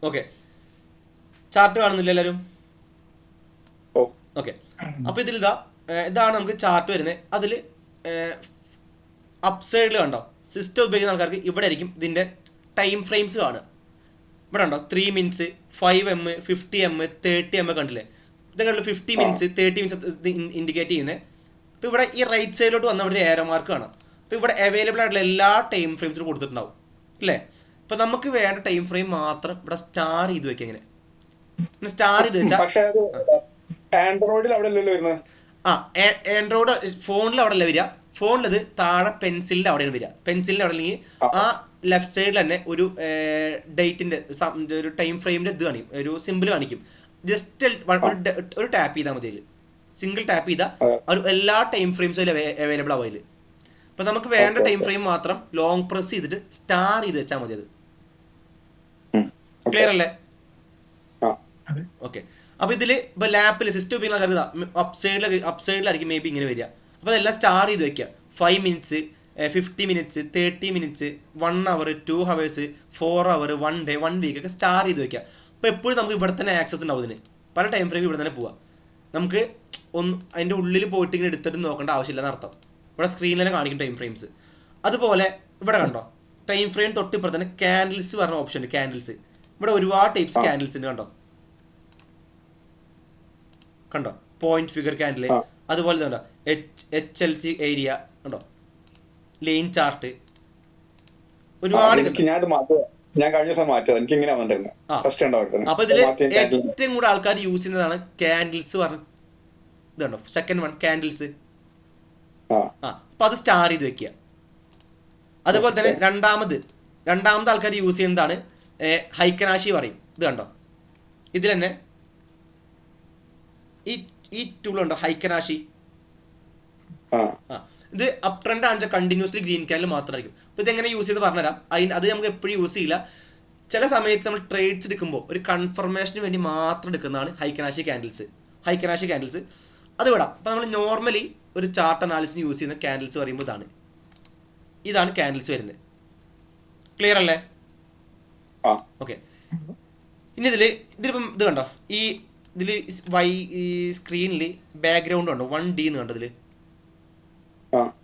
Okay, chart കാണുന്നില്ല എല്ലാവരും? Okay, അപ്പോൾ ഇതാണ് നമുക്ക് ചാർട്ട് വരുന്നത്. അതിൽ അപ്പ് സൈഡിൽ കണ്ടോ, സിസ്റ്റം ഉപയോഗിക്കുന്ന ആൾക്കാർക്ക് ഇവിടെ ആയിരിക്കും ഇതിൻ്റെ ടൈം ഫ്രെയിംസ് കാണുക. ഇവിടെ ഉണ്ടോ 3 മിനിറ്റ്സ്, 5 m, 50 m, 30 m കണ്ടില്ലേ? ഇതൊക്കെ 50 മിനിറ്റ്സ് 30 മിനിറ്റ്സ് ഇൻഡിക്കേറ്റ് ചെയ്യുന്നത്. അപ്പോൾ ഇവിടെ ഈ റൈറ്റ് സൈഡിലോട്ട് വന്ന ഇവിടെ ഏരോ മാർക്ക് കാണാം. അപ്പോൾ ഇവിടെ അവൈലബിൾ ആയിട്ടുള്ള എല്ലാ ടൈം ഫ്രെയിംസിലും കൊടുത്തിട്ടുണ്ടാവും അല്ലേ? അപ്പോൾ നമുക്ക് വേണ്ട ടൈം ഫ്രെയിം മാത്രം ഇവിടെ സ്റ്റാർ ചെയ്ത് വെക്കാം. ഇങ്ങനെ സ്റ്റാർ ചെയ്ത് വെച്ചാൽ ആൻഡ്രോയിഡിൽ അവിടെ അല്ലല്ലോ വരുന്നത്. ആൻഡ്രോയിഡ് ഫോണിൽ അവിടെ അല്ല വരിക. ഫോണിലത് താഴെ പെൻസിലിൻ്റെ അവിടെയാണ് വരിക. പെൻസിലിൻ്റെ അവിടെ അല്ലെങ്കിൽ ആ ലെഫ്റ്റ് സൈഡിൽ തന്നെ ഒരു ഡേറ്റിൻ്റെ ഒരു ടൈം ഫ്രെയിമിൻ്റെ ഇത് കാണിക്കും, ഒരു സിമ്പിൾ കാണിക്കും. ജസ്റ്റ് ഒരു ടാപ്പ് ചെയ്താൽ മതി. അതിൽ സിംഗിൾ ടാപ്പ് ചെയ്താൽ ഒരു എല്ലാ ടൈം ഫ്രെയിംസും അതിൽ അവൈലബിൾ ആവും അതിൽ. അപ്പോൾ നമുക്ക് വേണ്ട ടൈം ഫ്രെയിം മാത്രം ലോങ് പ്രസ് ചെയ്തിട്ട് സ്റ്റാർ ചെയ്ത് വെച്ചാൽ മതി. അത് ക്ലിയർ അല്ലേ? ഓക്കെ, അപ്പോൾ ഇതിൽ ഇപ്പോൾ ലാപ്പിൽ സിസ്റ്റം ഉപയോഗിക്കുന്ന അപ്പ് സൈഡിലായിരിക്കും മേ ബി ഇങ്ങനെ വരിക. അപ്പോൾ അതെല്ലാം സ്റ്റാർ ചെയ്ത് വെക്കുക. 5 minutes, 50 minutes, 30 minutes, 1 hour, 2 hours, 4 hour, 1 day, 1 week ഒക്കെ സ്റ്റാർ ചെയ്ത് വെക്കുക. അപ്പോൾ എപ്പോഴും നമുക്ക് ഇവിടെ തന്നെ ആക്സസ് ഉണ്ടാവും. ഇതിന് പല ടൈം ഫ്രെയിം ഇവിടെ തന്നെ പോവാം. നമുക്ക് അതിൻ്റെ ഉള്ളിൽ പോയിട്ട് ഇങ്ങനെ എടുത്തിട്ട് നോക്കേണ്ട ആവശ്യമില്ലെന്ന് അർത്ഥം. ഇവിടെ സ്ക്രീനിൽ തന്നെ കാണിക്കും ടൈം ഫ്രെയിംസ്. അതുപോലെ ഇവിടെ കണ്ടോ ടൈം ഫ്രെയിം തൊട്ടിപ്പുറത്ത് തന്നെ ക്യാൻഡിൽസ് പറഞ്ഞ ഓപ്ഷൻ ഉണ്ട്. ക്യാൻഡിൽസ് ഇവിടെ ഒരുപാട് ടൈപ്സ് ക്യാൻഡിൽസ് ഉണ്ട്. കണ്ടോ പോയിന്റ് ഫിഗർ ക്യാൻഡിൽ, അതുപോലെ തന്നെ HLC ഏരിയ ഉണ്ടോ, ലൈൻ ചാർട്ട്, ഒരുപാട്. അപ്പൊ ഇതില് ഏറ്റവും കൂടുതൽ ആൾക്കാർ യൂസ് ചെയ്യുന്നതാണ് ക്യാൻഡിൽസ് പറഞ്ഞ ഇതുണ്ടോ, സെക്കൻഡ് വൺ ക്യാൻഡിൽസ്. അപ്പൊ അത് സ്റ്റാർ ചെയ്ത് വെക്കുക. അതുപോലെ തന്നെ രണ്ടാമത് ആൾക്കാർ യൂസ് ചെയ്യുന്നതാണ് ഹൈക്കനാശി പറയും. ഇത് കണ്ടോ, ഇതിൽ തന്നെ ഈ ടൂൾ ഉണ്ടോ ഹൈക്കനാശി. ഇത് അപ് ട്രെൻഡ് ആണെന്ന് വെച്ചാൽ കണ്ടിന്യൂസ്ലി ഗ്രീൻ ക്യാൻഡിൽ മാത്രമായിരിക്കും. അപ്പോൾ ഇതെങ്ങനെ യൂസ് ചെയ്ത് പറഞ്ഞുതരാം. അത് നമുക്ക് എപ്പോഴും യൂസ് ചെയ്യില്ല. ചില സമയത്ത് നമ്മൾ ട്രേഡ്സ് എടുക്കുമ്പോൾ ഒരു കൺഫർമേഷന് വേണ്ടി മാത്രം എടുക്കുന്നതാണ് ഹൈക്കനാശി ക്യാൻഡിൽസ്. അത് വിടാം. അപ്പോൾ നമ്മൾ നോർമലി ഒരു ചാർട്ട് അനാലിസിന് യൂസ് ചെയ്യുന്ന ക്യാൻഡിൽസ് പറയുമ്പോൾ ഇതാണ് ക്യാൻഡിൽസ് വരുന്നത്. ക്ലിയർ അല്ലേ? ഓക്കെ, ഇനി ഇതിലിപ്പം ഇത് കണ്ടോ, ഇതിൽ ഈ സ്ക്രീനിൽ ബാക്ക്ഗ്രൗണ്ട് ഉണ്ടോ 1D എന്ന് കണ്ടോ. ഇതിൽ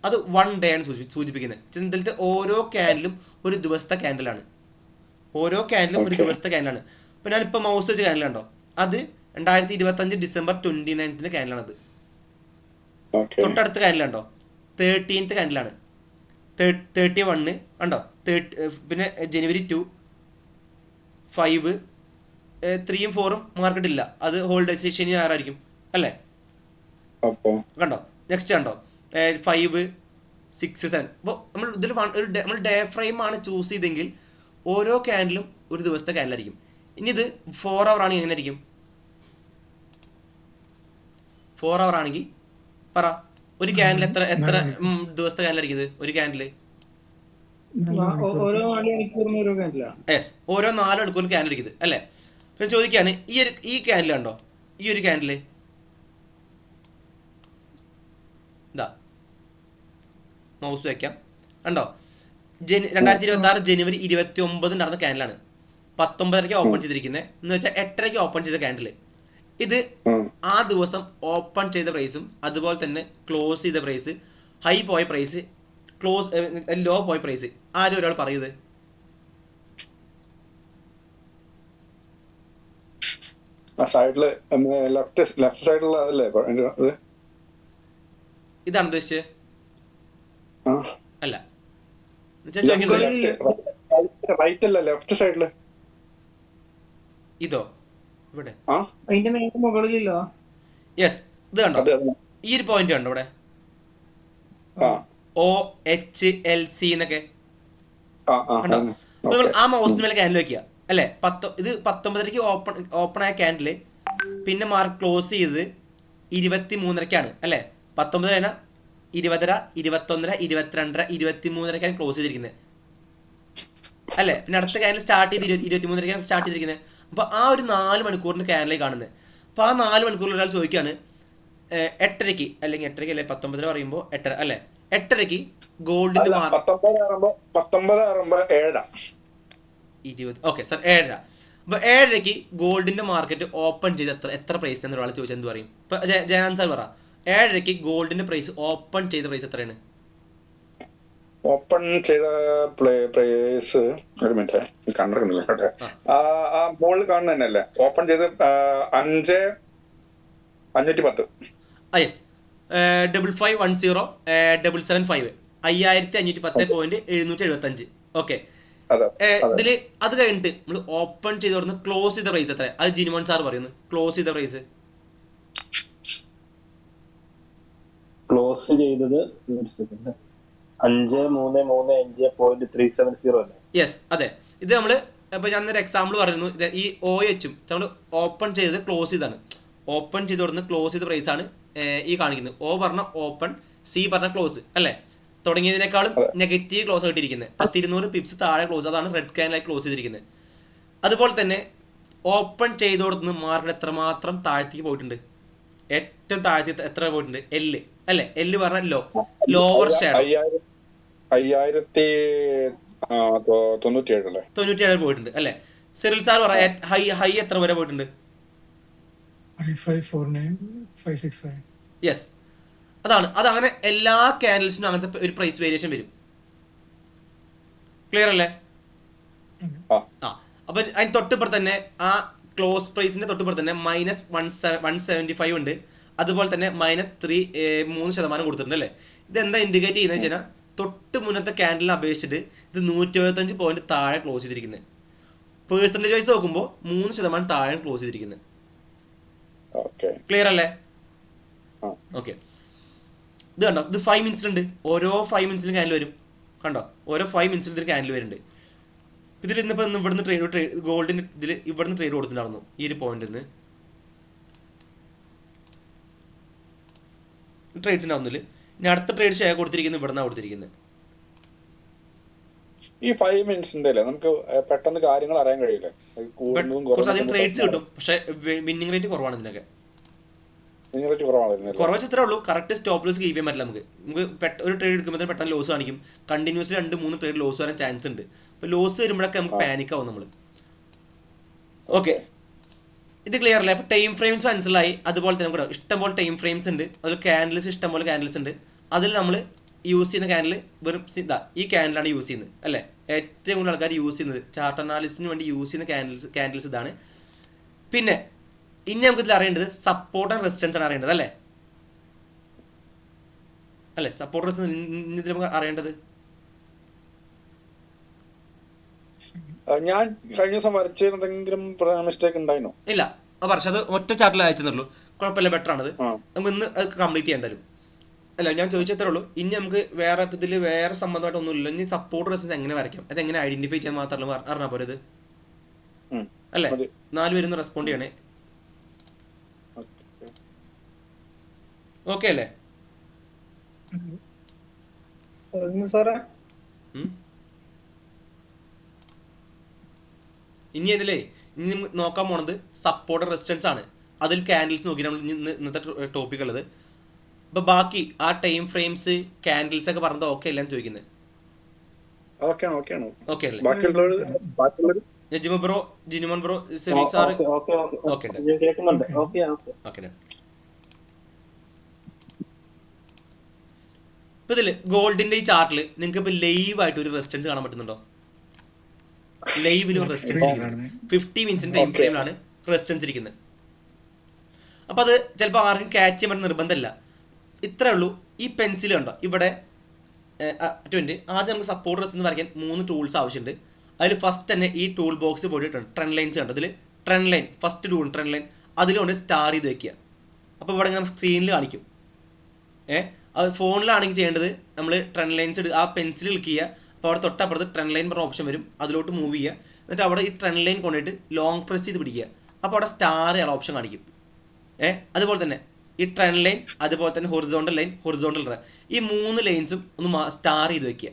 അത് 1 day ആണ് സൂചിപ്പിക്കുന്നത്. ഇതിലത്തെ ഓരോ ക്യാൻഡിലും ഒരു ദിവസത്തെ ക്യാൻഡിലാണ്. അപ്പോൾ ഞാനിപ്പോൾ മൗസ് വെച്ച ക്യാൻഡിലുണ്ടോ, അത് 2025 December 29 ക്യാൻഡിലാണത്. തൊട്ടടുത്ത ക്യാൻഡിലുണ്ടോ 13th ക്യാൻഡിലാണ്. 31 ഉണ്ടോ, പിന്നെ January 2, 5, 3ഉം 4ഉം മാർക്കറ്റ് ഇല്ല. അത് ഹോൾഡ് ശനി ഞായറായിരിക്കും അല്ലേ? കണ്ടോ നെക്സ്റ്റ് കണ്ടോ 5, 6, 7. അപ്പോൾ നമ്മൾ ഡേ ഫ്രെയിം ആണ് ചൂസ് ചെയ്തെങ്കിൽ ഓരോ ക്യാൻഡിലും ഒരു ദിവസത്തെ ക്യാൻഡിലായിരിക്കും. ഇനി ഇത് 4 hour ആണെങ്കിൽ എങ്ങനെ ആയിരിക്കും? 4 hour ആണെങ്കിൽ പറ, ഒരു ക്യാൻഡിൽ എത്ര ദിവസത്തെ ക്യാൻഡിലായിരിക്കും ഇത്? ഒരു ക്യാൻഡിൽ ഓരോ 4 മണിക്കൂറിന് ക്യാൻഡിൽ ഇത് അല്ലേ? പിന്നെ ചോദിക്കുകയാണ് ഈ ക്യാൻഡിൽ കണ്ടോ, ഈ ഒരു ക്യാൻഡിൽ ഇതാ മൗസ് വയ്ക്കാം കണ്ടോ, 2026 January 29 നടന്ന ക്യാൻഡിലാണ്. 19:30 ഓപ്പൺ ചെയ്തിരിക്കുന്നത് എന്ന് വെച്ചാൽ 8:30 ഓപ്പൺ ചെയ്ത ക്യാൻഡിൽ. ഇത് ആ ദിവസം ഓപ്പൺ ചെയ്ത പ്രൈസും അതുപോലെ തന്നെ ക്ലോസ് ചെയ്ത പ്രൈസ്, ഹൈ പോയ പ്രൈസ്, ലോ പോയ പ്രൈസ് ആരും ഒരാൾ പറയുന്നത്? ഇതാണ് ഉദ്ദേശിച്ചത് അല്ല? ഇതോ ഇവിടെ യെസ്, ഇത് കണ്ടോ ഈ ഒരു പോയിന്റ് കണ്ടോ ഇവിടെ OHLC എന്നൊക്കെ കണ്ടോ. അപ്പൊ നിങ്ങൾ ആ മൗസിന് മേലെ ക്യാൻഡിൽ വെക്കുക അല്ലേ? ഇത് 19:30 ഓപ്പൺ ആയ ക്യാൻഡില്, പിന്നെ മാർക്ക് ക്ലോസ് ചെയ്തത് 23:30 അല്ലേ? 19 20:30, 21:30, 22:30, 23:30 ക്ലോസ് ചെയ്തിരിക്കുന്നത് അല്ലേ? പിന്നെ അടുത്ത ക്യാൻഡിൽ സ്റ്റാർട്ട് ചെയ്ത് 23:30 സ്റ്റാർട്ട് ചെയ്തിരിക്കുന്നത്. അപ്പോൾ ആ ഒരു 4 മണിക്കൂറിന് ക്യാൻഡിൽ കാണുന്നത്. അപ്പോൾ ആ 4 മണിക്കൂറിൽ ഒരാൾ ചോദിക്കുകയാണ് 8:30 അല്ലെങ്കിൽ 8:30 അല്ലെ 19 പറയുമ്പോൾ 8:30 അല്ലേ? 8:30 ഗോൾഡിന്റെ മാർക്ക് 19 7. 20 okay sir 7. അപ്പോൾ 7:30 ഗോൾഡിന്റെ മാർക്കറ്റ് ഓപ്പൺ ചെയ്ത് എത്ര പ്രൈസ് എന്ന് ഒരാൾ ചോദിച്ചാൽ എന്ത് പറയും? ഇപ്പൊ ജയനാഥ് സാർ പറ, 7:30 ഗോൾഡിന്റെ പ്രൈസ് ഓപ്പൺ ചെയ്ത പ്രൈസ് എത്രയാണ്? ഓപ്പൺ ചെയ്ത പ്രൈസ് ഒരു മിനിറ്റ് കണ്ടിരുന്നില്ല കേട്ടെ. ആ ബോളിൽ കാണുന്ന തന്നെയല്ലേ ഓപ്പൺ ചെയ്ത് 5,510. യെസ്, 5510 775 5510.775. ഓക്കെ, ഇതില് അത് കഴിഞ്ഞിട്ട് നമ്മൾ ഓപ്പൺ ചെയ്ത് കൊടുത്ത് ക്ലോസ് ചെയ്ത പ്രൈസ് എത്ര? അത് ജിനുമോൻ സാർ പറയുന്നു. ക്ലോസ് ചെയ്ത പ്രൈസ് ക്ലോസ് ചെയ്തത് 5,335.370 അല്ലേ? യെസ്, അതെ. ഇത് നമ്മള് ഇപ്പൊ ഞാൻ ഒരു എക്സാമ്പിൾ പറയുന്നു. ഈ OH നമ്മൾ ഓപ്പൺ ചെയ്ത് ക്ലോസ് ചെയ്താണ്. ഓപ്പൺ ചെയ്ത് കൊടുത്ത് ക്ലോസ് ചെയ്ത പ്രൈസ് ആണ് ഈ കാണിക്കുന്നത്. O പറഞ്ഞ ഓപ്പൺ, C പറഞ്ഞ ക്ലോസ് അല്ലേ? തുടങ്ങിയതിനേക്കാളും നെഗറ്റീവ് ക്ലോസ് ആയിട്ടിരിക്കുന്നത് 10-200 പിപ്സ് താഴെ ക്ലോസ്. അതാണ് റെഡ് ക്യാൻഡിലായി ക്ലോസ് ചെയ്തിരിക്കുന്നത്. അതുപോലെ തന്നെ ഓപ്പൺ ചെയ്ത് കൊടുത്ത് മാർക്കറ്റ് എത്രമാത്രം താഴ്ത്തേക്ക് പോയിട്ടുണ്ട്? ഏറ്റവും താഴ്ത്തി എത്ര പോയിട്ടുണ്ട്? L അല്ലേ? L പറഞ്ഞ ലോവർ ഷെയർ 5,097 പോയിട്ടുണ്ട് അല്ലേ? സിറിൽ സാർ പറ ഹൈ എത്ര വരെ പോയിട്ടുണ്ട്? 5,549,565. യെസ്, അതങ്ങനെ എല്ലാ ക്യാൻഡിൽസിനും അങ്ങനത്തെ ഒരു പ്രൈസ് വേരിയേഷൻ വരും. ക്ലിയർ അല്ലേ? അപ്പൊ അതിന് തൊട്ടിപ്പുറത്ത് തന്നെ ആ ക്ലോസ് പ്രൈസിന്റെ തൊട്ടിപ്പുറത്ത് തന്നെ -175 ഉണ്ട്. അതുപോലെ തന്നെ -3% കൊടുത്തിട്ടുണ്ട് അല്ലേ? ഇതെന്താ ഇൻഡിക്കേറ്റ് ചെയ്യുന്നത് വെച്ച് കഴിഞ്ഞാൽ തൊട്ട് മുന്നത്തെ ക്യാൻഡിലിനെ അപേക്ഷിച്ചിട്ട് ഇത് 175 പോയിന്റ് താഴെ ക്ലോസ് ചെയ്തിരിക്കുന്നത്. പേഴ്സൻറ്റേജ് വൈസ് നോക്കുമ്പോൾ 3% താഴെ ക്ലോസ് ചെയ്തിരിക്കുന്നത്. ക്ലിയർ അല്ലേ? ഓക്കെ, ഇത് കണ്ടോ? ഇത് 5 മിനിറ്റ്സ് ഉണ്ട്. ഓരോ 5 മിനിറ്റ്സിലും ക്യാൻഡിൽ വരും. കണ്ടോ? ഓരോ 5 മിനിറ്റ്സിലും ഇതിൽ ക്യാൻഡിൽ വരുന്നുണ്ട്. ഇതിൽ ഇന്നിപ്പോൾ ഇവിടുന്ന് ട്രേഡ് ഗോൾഡിന് ഇതിൽ ഇവിടുന്ന് ട്രേഡ് കൊടുത്തിട്ടുണ്ടായിരുന്നു ഈ ഒരു പോയിന്റ് നിന്ന് ട്രേഡ്സ് ഉണ്ടാവുന്നില്ല. ഇനി അടുത്ത ട്രേഡ് ഷെയർ കൊടുത്തിരിക്കുന്നത് ഇവിടുന്നാണ് കൊടുത്തിരിക്കുന്നത്. ഈ 5 മിനിറ്റ്സിന്റെ അല്ലേ നമുക്ക് പെട്ടെന്ന് കാര്യങ്ങൾ അറിയാൻ കഴിയില്ല. കുറച്ചധികം ട്രേഡ്സ് കിട്ടും, പക്ഷെ വിന്നിംഗ് റേറ്റ് കുറവാണ്. ഇതിനൊക്കെ കുറച്ച് ഇത്രേ ഉള്ളൂ. കറക്റ്റ് സ്റ്റോപ്പ് ലോസ് കീപ്പ് ചെയ്യാൻ പറ്റില്ല. നമുക്ക് ഒരു ട്രേഡ് എടുക്കുമ്പോൾ പെട്ടെന്ന് ലോസ് കാണിക്കും. കണ്ടിന്യൂസ്ലി 2-3 ട്രേഡ് ലോസ് വരാൻ ചാൻസ് ഉണ്ട്. അപ്പോൾ ലോസ് വരുമ്പോഴൊക്കെ നമുക്ക് പാനിക് ആവും നമ്മൾ. ഓക്കെ, ഇത് ക്ലിയർ അല്ലേ? അപ്പോൾ ടൈം ഫ്രെയിംസ് മനസ്സിലായി. അതുപോലെ തന്നെ നമുക്ക് ഇഷ്ടംപോലെ ടൈം ഫ്രെയിംസ് ഉണ്ട്. അതിൽ ക്യാൻഡിൽസ് ഇഷ്ടംപോലെ ക്യാൻഡിൽസ് ഉണ്ട്. അതിൽ നമ്മൾ യൂസ് ചെയ്യുന്ന ക്യാൻഡിൽ വെറും ഈ ക്യാൻഡിലാണ് യൂസ് ചെയ്യുന്നത് അല്ലേ? ഏറ്റവും കൂടുതൽ ആൾക്കാർ യൂസ് ചെയ്യുന്നത് ചാർട്ട് അനാലിസിന് വേണ്ടി യൂസ് ചെയ്യുന്ന ക്യാൻഡിൽസ് ഇതാണ്. പിന്നെ ഇനി നമുക്ക് ഇതിൽ അറിയേണ്ടത് സപ്പോർട്ട് ആൻഡ് റെസിസ്റ്റൻസ് ആണ് അറിയേണ്ടത് അല്ലേ? സപ്പോർട്ട് റെസിസ്റ്റൻസ് ഇതിൽ നമുക്ക് അറിയേണ്ടത്. ഞാൻ കഴിഞ്ഞ ദിവസം വരച്ചതിന് എന്തെങ്കിലും മിസ്റ്റേക്ക് ഉണ്ടായിരുന്നോ? ഇല്ല, പക്ഷെ അത് ഒറ്റ ചാർട്ടിൽ അയച്ചെന്നുള്ളൂ. കുഴപ്പമില്ല, ബെറ്റർ ആണത്. നമുക്ക് ഇന്ന് അത് കംപ്ലീറ്റ് ചെയ്യാൻ തരും അല്ല. ഞാൻ ചോദിച്ചത്രേ ഉള്ളൂ. ഇനി നമുക്ക് വേറെ ഇതിൽ വേറെ സംബന്ധമായിട്ട് ഒന്നുമില്ല. ഇനി സപ്പോർട്ട് റെസിസ്റ്റൻസ് എങ്ങനെ വരയ്ക്കാം, അത് എങ്ങനെ ഐഡന്റിഫൈ ചെയ്യാൻ മാത്രമല്ല അറിഞ്ഞാൽ പോരത് അല്ലേ? 4 പേരൊന്ന് റെസ്പോണ്ട് ചെയ്യണേ. ഓക്കെ അല്ലേ? ഇനി ഇതിലേ ഇനി നോക്കാൻ പോണത് സപ്പോർട്ട് റെസിസ്റ്റൻസ് ആണ്. അതിൽ ക്യാൻഡിൽസ് നോക്കി നമ്മൾ ഇന്നത്തെ ടോപ്പിക് ഉള്ളത്. അപ്പൊ ബാക്കി ആ ടൈം ഫ്രെയിംസ് ക്യാൻഡിൽസ് ഒക്കെ പറഞ്ഞത് ഓക്കെ അല്ലേ എന്ന് ചോദിക്കുന്നത്? ഓക്കെ അല്ലേ? Jimo bro, Jinumon bro, Cyril sir okay ഉണ്ട്. ഇപ്പൊ ഇതില് ഗോൾഡിന്റെ ഈ ചാർട്ടിൽ നിങ്ങൾക്ക് ഇപ്പൊ ലൈവ് ആയിട്ട് ഒരു റെസിസ്റ്റൻസ് കാണാൻ പറ്റുന്നുണ്ടോ? ലൈവിൽ ഒരു റെസിസ്റ്റൻസ് ഇരിക്കുന്നത് 50 മിനിറ്റ്സിന്റെ ടൈം ഫ്രെയിമിലാണ് റെസിസ്റ്റൻസ് ഇരിക്കുന്നത്. അപ്പൊ അത് ചിലപ്പോൾ ആർക്കും ക്യാച്ച് ചെയ്യാൻ പറ്റുന്ന നിർബന്ധമില്ല. ഇത്രേ ഉള്ളൂ. ഈ പെൻസിൽ കണ്ടോ ഇവിടെ 20. ആദ്യം നമുക്ക് സപ്പോർട്ട് റെസിസ്റ്റൻസ് വരയ്ക്കാൻ 3 ടൂൾസ് ആവശ്യമുണ്ട്. അതിൽ ഫസ്റ്റ് തന്നെ ഈ ടൂൾ ബോക്സ് പോയിട്ടുണ്ട് ട്രെൻഡ് ലൈൻസ് കണ്ടോ? ഇതിൽ trend line first tool trend line അതിലുകൊണ്ട് സ്റ്റാർ ചെയ്ത് വെക്കുക. അപ്പോൾ ഇവിടെ നമുക്ക് സ്ക്രീനിൽ കാണിക്കും. അത് ഫോണിലാണെങ്കിൽ ചെയ്യേണ്ടത് നമ്മൾ ട്രെൻഡ് ലൈൻസ് ആ പെൻസിൽ ക്ലിക്ക് ചെയ്യുക. അപ്പോൾ അവിടെ തൊട്ടപ്പുറത്ത് ട്രെൻഡ് ലൈൻ പറഞ്ഞ ഓപ്ഷൻ വരും. അതിലോട്ട് മൂവ് ചെയ്യുക. എന്നിട്ട് അവിടെ ഈ ട്രെൻഡ് ലൈൻ കൊണ്ടുപോയിട്ട് ലോങ് പ്രസ് ചെയ്ത് പിടിക്കുക. അപ്പോൾ അവിടെ സ്റ്റാർ ഉള്ള ഓപ്ഷൻ കാണിക്കും. അതുപോലെ തന്നെ ഈ ട്രെൻഡ് ലൈൻ, അതുപോലെ തന്നെ ഹൊറിസോണ്ടൽ ലൈൻ, ഹൊറിസോണ്ടൽ ലൈൻ, ഈ 3 ലൈൻസും ഒന്ന് സ്റ്റാർ ചെയ്ത് വെക്കുക.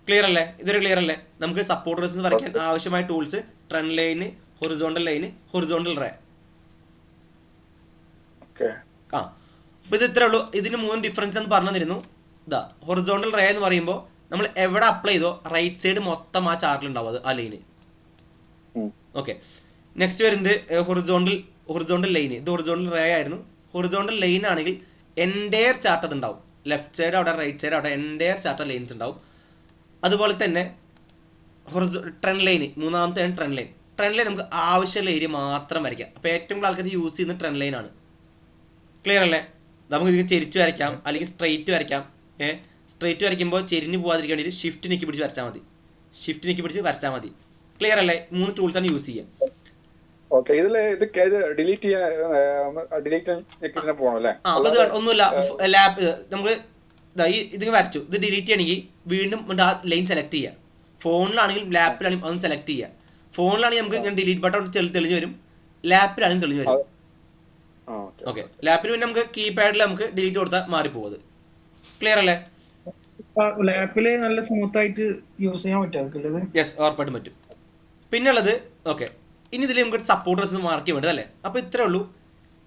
ക്ലിയർ അല്ലേ? ഇതൊരു ക്ലിയർ അല്ലേ? നമുക്ക് സപ്പോർട്ട് റെസിസ്റ്റൻസ് വരയ്ക്കാൻ ആവശ്യമായ tools trend line, horizontal line, horizontal ray. അപ്പോൾ ഇത് ഇത്രേ ഉള്ളൂ. ഇതിന് 3 ഡിഫറൻസ് എന്ന് പറഞ്ഞു തന്നിരുന്നു. ഇതാ ഹൊറിസോണ്ടൽ റേ എന്ന് പറയുമ്പോൾ നമ്മൾ എവിടെ അപ്ലൈ ചെയ്തോ റൈറ്റ് സൈഡ് മൊത്തം ആ ചാർട്ടിൽ ഉണ്ടാവും. അത് ആ ലൈന് ഓക്കെ. നെക്സ്റ്റ് വരുന്നത് ഹൊറിസോണ്ടൽ ലൈൻ. ഇത് ഹൊറിസോണ്ടൽ റേ ആയിരുന്നു. ഹൊറിസോണ്ടൽ ലൈൻ ആണെങ്കിൽ എൻറ്റയർ ചാർട്ട് അത് ഉണ്ടാവും. ലെഫ്റ്റ് സൈഡ് അവിടെ, റൈറ്റ് സൈഡ് അവിടെ എൻറ്റയർ ചാർട്ട് ലൈൻസ് ഉണ്ടാവും. അതുപോലെ തന്നെ ട്രെൻഡ് ലൈൻ, മൂന്നാമത്തെ ട്രെൻഡ് ലൈൻ. ട്രെൻഡ് ലൈൻ നമുക്ക് ആവശ്യമുള്ള ഏരിയ മാത്രം വരയ്ക്കാം. അപ്പോൾ ഏറ്റവും കൂടുതൽ ആൾക്കാർ യൂസ് ചെയ്യുന്നത് ട്രെൻഡ് ലൈൻ ആണ്. ക്ലിയർ അല്ലേ? നമുക്ക് ഇതിന് ചെരിച്ച് വരയ്ക്കാം, അല്ലെങ്കിൽ സ്ട്രെയിറ്റ് വരയ്ക്കാം. സ്ട്രെയിറ്റ് വരയ്ക്കുമ്പോൾ ചെരിഞ്ഞ് പോകാതിരിക്കാൻ വേണ്ടി ഷിഫ്റ്റ് നെക്കി പിടിച്ച് വരച്ചാൽ മതി. ക്ലിയർ അല്ലേ? 3 ടൂൾസാണ് യൂസ് ചെയ്യുക. ഓക്കെ. ഇതില് ഇത് ഡിലീറ്റ് പോകണം അല്ലേ? അത് ഒന്നുമില്ല. ലാപ്പ് നമുക്ക് ഇത് വരച്ചു, ഇത് ഡിലീറ്റ് ചെയ്യണമെങ്കിൽ വീണ്ടും ആ ലൈൻ സെലക്ട് ചെയ്യുക. ഫോണിലാണെങ്കിലും ലാപ്പിലാണെങ്കിലും അതൊന്ന് സെലക്ട് ചെയ്യുക. ഫോണിലാണെങ്കിൽ നമുക്ക് ഇങ്ങനെ ഡിലീറ്റ് ബട്ടൺ തെളിഞ്ഞ് വരും, ലാപ്പിലാണെങ്കിൽ തെളിഞ്ഞ് വരും. ഓക്കെ. ലാപ്പിൽ പിന്നെ നമുക്ക് കീപാഡിൽ നമുക്ക് ഡിലീറ്റ് കൊടുത്താൽ മാറിപ്പോകുന്നത്. ക്ലിയർ അല്ലേ? ലാപ്പില് നല്ല സ്മൂത്ത് ആയിട്ട് യൂസ് ചെയ്യാൻ പറ്റും. യെസ്, ഉറപ്പായിട്ടും പറ്റും. പിന്നെ ഉള്ളത് ഓക്കെ, ഇനി ഇതിൽ നമുക്ക് സപ്പോർട്ടേഴ്സ് മാർക്ക് ചെയ്യാൻ വേണ്ടത് അല്ലേ? അപ്പോൾ ഇത്രേ ഉള്ളൂ.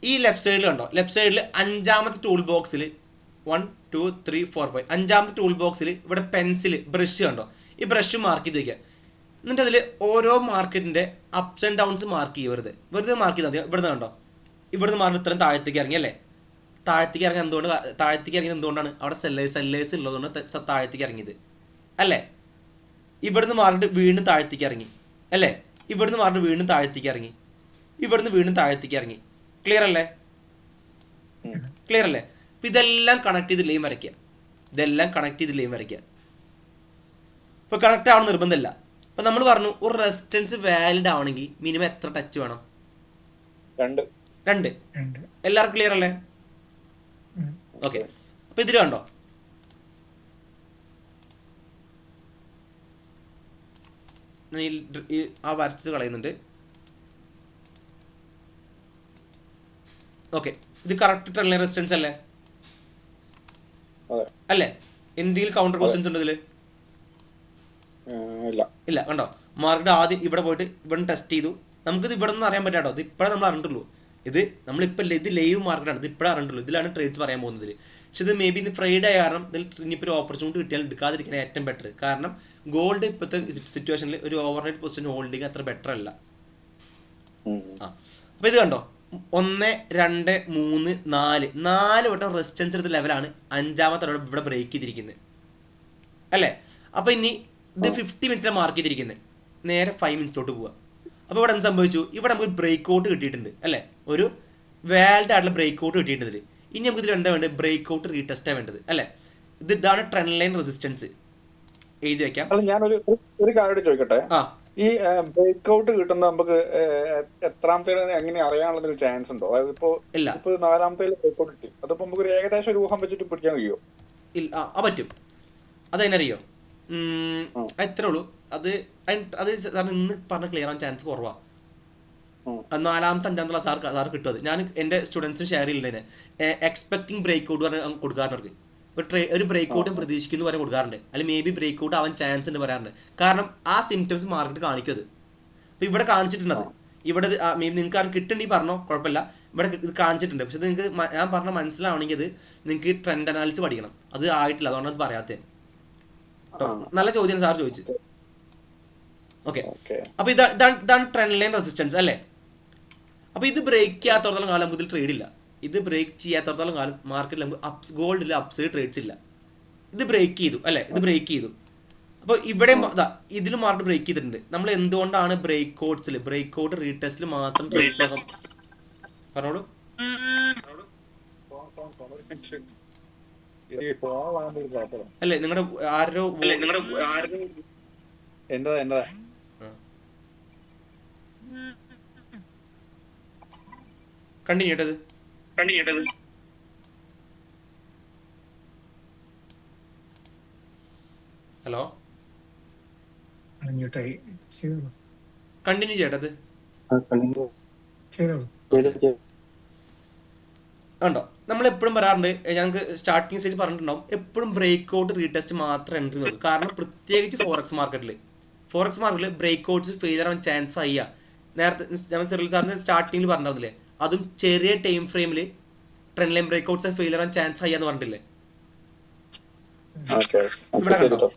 ഈ ലെഫ്റ്റ് സൈഡിൽ കണ്ടോ, ലെഫ്റ്റ് സൈഡിൽ 5ാമത്തെ ടൂൾ ബോക്സിൽ 1 2 3 4 5 5ാമത്തെ ടൂൾ ബോക്സിൽ ഇവിടെ പെൻസിൽ, ബ്രഷ് കണ്ടോ? ഈ ബ്രഷ് മാർക്ക് ചെയ്ത് വയ്ക്കുക. എന്നിട്ട് അതിൽ ഓരോ മാർക്കറ്റിൻ്റെ അപ്സ് ആൻഡ് ഡൗൺസ് മാർക്ക് ചെയ്യുക. വെറുതെ മാർക്ക് ചെയ്താൽ മതി. ഇവിടുന്ന് കണ്ടോ, ഇവിടുന്ന് മാർക്ക് ഇത്രയും താഴത്തേക്ക് ഇറങ്ങി അല്ലേ? താഴത്തേക്ക് ഇറങ്ങിയത് എന്തുകൊണ്ടാണ്? അവിടെ സെല്ലേഴ്സ് ഉള്ളതുകൊണ്ട് താഴത്തേക്ക് ഇറങ്ങിയത് അല്ലേ? ഇവിടുന്ന് മാറിയിട്ട് വീണ്ടും താഴത്തേക്ക് ഇറങ്ങി അല്ലേ? ഇവിടുന്ന് മാറിയിട്ട് വീണ്ടും താഴത്തേക്ക് ഇറങ്ങി, ഇവിടുന്ന് വീണ്ടും താഴത്തേക്ക് ഇറങ്ങി. ക്ലിയർ അല്ലേ? അപ്പം ഇതെല്ലാം കണക്ട് ചെയ്ത് ലൈൻ വരയ്ക്കുക. ഇപ്പോൾ കണക്ട് ആവണം നിർബന്ധമില്ല. അപ്പം നമ്മൾ പറഞ്ഞു ഒരു റെസിസ്റ്റൻസ് വാലിഡ് ആവണമെങ്കിൽ മിനിമം എത്ര ടച്ച് വേണം? 2. എല്ലാവർക്കും ക്ലിയർ അല്ലേ? ഓക്കെ. അപ്പം ഇതിൽ കണ്ടോ, ആ വരച്ച് കളയുന്നുണ്ട്. ഓക്കെ. ഇത് കറക്റ്റ് ട്രെൻഡ് ലൈൻ റെസിസ്റ്റൻസ് അല്ലേ? എന്തെങ്കിലും കൗണ്ടർ ക്വസ്റ്റ്യൻസ് ഉണ്ട് ഇതിൽ? ഇല്ല. കണ്ടോ, മാർക്കറ്റ് ആദ്യം ഇവിടെ പോയിട്ട് ഇവിടെ ടെസ്റ്റ് ചെയ്തു. നമുക്കിത് ഇവിടെ നിന്ന് അറിയാൻ പറ്റാട്ടോ. ഇത് ഇപ്പോഴേ നമ്മൾ അറിഞ്ഞിട്ടുള്ളൂ. നമ്മളിപ്പോൾ ഇത് ലൈവ് മാർക്കറ്റാണ്, ഇത് ഇപ്പോഴേ അറിഞ്ഞിട്ടുള്ളൂ. ഇതിലാണ് ട്രേഡ്സ് പറയാൻ പോകുന്നത്. പക്ഷെ ഇത് മേ ബി ഇന്ന് ഫ്രൈഡേ കാരണം ഇതിൽ ഇനിയിപ്പോൾ ഒരു ഓപ്പർച്യൂണിറ്റി കിട്ടിയാൽ എടുക്കാതിരിക്കാൻ ഏറ്റവും ബെറ്റർ. കാരണം ഗോൾഡ് ഇപ്പോഴത്തെ സിറ്റുവേഷനിൽ ഒരു ഓവർനൈറ്റ് പൊസിഷൻ ഹോൾഡിങ് അത്ര ബെറ്റർ അല്ല. അപ്പോൾ ഇത് കണ്ടോ, 1 2 3 4 വട്ടം റെസിസ്റ്റൻസ് എടുത്ത ലെവലാണ് 5ാമത്തെ ഇവിടെ ബ്രേക്ക് ചെയ്തിരിക്കുന്നത് അല്ലേ? അപ്പോൾ ഇനി ഇത് 50 മിനിറ്റ്സിലാണ് മാർക്ക് ചെയ്തിരിക്കുന്നത്. നേരെ 5 മിനിറ്റ്സിലോട്ട് പോവുക. അപ്പോൾ ഇവിടെ എന്ത് സംഭവിച്ചു? ഇവിടെ നമുക്ക് ബ്രേക്ക് ഔട്ട് കിട്ടിയിട്ടുണ്ട് അല്ലേ? ഒരു വാലിഡ് ആയിട്ടുള്ള ബ്രേക്ക് ഔട്ട് കിട്ടിയിട്ടുണ്ട്. ഇനി നമുക്ക് ഇതിൽ എന്താ വേണ്ടത്? ബ്രേക്ക് ഔട്ട് റീടെസ്റ്റാണ് വേണ്ടത് അല്ലേ? ഇതാണ് ട്രെൻഡ് ലൈൻ റെസിസ്റ്റൻസ്. എഴുതി വെക്കാം. ഞാനൊരു കാര്യം ചോദിക്കട്ടെ. ഈ ബ്രേക്ക് ഔട്ട് കിട്ടുന്ന നമുക്ക് എത്രാമത്തെ എങ്ങനെ അറിയാനുള്ള ചാൻസ് ഉണ്ടോ? അതായത് ഇപ്പൊ 4ാമത്തെ ബ്രേക്ക് ഔട്ട് കിട്ടി, അതിപ്പോ നമുക്ക് ഒരു ഏകദേശം ഒരു ഊഹം വെച്ചിട്ട് പിടിക്കാൻ കഴിയുമോ? ഇല്ല, പറ്റും. അതെന്നറിയോ? എത്രേ ഉള്ളൂ. അത് ഇന്ന് പറഞ്ഞ ക്ലിയർ ആവാൻ ചാൻസ് കുറവാണ്. 4ാമത്തെ 5ാമത്തെ സാർ കിട്ടും. അത് ഞാൻ എൻ്റെ സ്റ്റുഡൻസിന് ഷെയർ ചെയ്യില്ലേ, എക്സ്പെക്ടിങ് ബ്രേക്ക് ഔട്ട് പറഞ്ഞ് കൊടുക്കാറുണ്ട്. ഒരു ബ്രേക്ക് ഔട്ടും പ്രതീക്ഷിക്കുന്നു പറഞ്ഞ് കൊടുക്കാറുണ്ട്. അല്ലെങ്കിൽ മേ ബി ബ്രേക്ക് ഔട്ട് ആവാൻ ചാൻസ് ഉണ്ട് പറയാറുണ്ട്. കാരണം ആ സിംറ്റംസ് മാർക്കറ്റ് കാണിക്കുന്നത്. അപ്പോൾ ഇവിടെ കാണിച്ചിട്ടുണ്ടത്. ഇവിടെ നിങ്ങൾക്ക് ആരും കിട്ടണമെങ്കിൽ പറഞ്ഞോ, കുഴപ്പമില്ല. ഇവിടെ ഇത് കാണിച്ചിട്ടുണ്ട്. പക്ഷെ നിങ്ങൾക്ക് ഞാൻ പറഞ്ഞ മനസ്സിലാവണമെങ്കിൽ അത് നിങ്ങൾക്ക് ട്രെൻഡ് അനാലിസിസ് പഠിക്കണം. അത് ആയിട്ടില്ല, അതുകൊണ്ടാണ് അത് പറയാത്തത്. നല്ല ചോദ്യം സാർ ചോദിച്ചു. ഓക്കെ. അപ്പോൾ ഇതാണ് ട്രെൻഡ് ലൈൻ റെസിസ്റ്റൻസ് അല്ലേ? അപ്പോൾ ഇത് ബ്രേക്ക് ചെയ്യാത്തടത്തോളം കാലം നമുക്ക് ഇതിൽ ട്രേഡ് ഇല്ല. ഇത് ബ്രേക്ക് ചെയ്യാത്തടത്തോളം കാലം മാർക്കറ്റിൽ നമുക്ക് ഗോൾഡിൽ അപ്സൈഡ് ട്രേഡ്സ് ഇല്ല. ഇത് ബ്രേക്ക് ചെയ്തു അല്ലേ? ഇത് ബ്രേക്ക് ചെയ്തു. അപ്പോൾ ഇവിടെ ഇതിലും മാർക്കറ്റ് ബ്രേക്ക് ചെയ്തിട്ടുണ്ട്. നമ്മൾ എന്തുകൊണ്ടാണ് ബ്രേക്ക് ഔട്ട് റീടെസ്റ്റിൽ മാത്രം ട്രേഡ്സ് ആകാം? പറഞ്ഞോളൂ. അല്ലേ നിങ്ങളുടെ ആരോ എന്താ കണ്ടിന്യൂ ചെയ്തത്? ഹലോ, കണ്ടിന്യൂ ചെയ്യേണ്ടത് ഉണ്ടോ? നമ്മൾ എപ്പോഴും പറയാറുണ്ട്, ഞങ്ങൾക്ക് സ്റ്റാർട്ടിങ് സ്റ്റേജ് പറഞ്ഞിട്ടുണ്ടാവും, എപ്പോഴും ബ്രേക്ക് ഔട്ട് റീടെസ്റ്റ് മാത്രം എൻട്രി നോക്കും. കാരണം പ്രത്യേകിച്ച് ഫോറക്സ് മാർക്കറ്റിൽ ബ്രേക്ക് ഔട്ട്സ് ഫെയിലർ ആവാൻ ചാൻസ് ആയ നേരത്തെ നമ്മൾ സിറിൽ സാറിന് സ്റ്റാർട്ടിങ്ങിൽ പറഞ്ഞിരുന്നില്ലേ, അതും ചെറിയ ടൈം ഫ്രെയിമിൽ trend line breakouts failure ആവാൻ ചാൻസ് ആയി എന്ന് പറഞ്ഞിട്ടില്ലേ? ഇവിടെ കണ്ടോ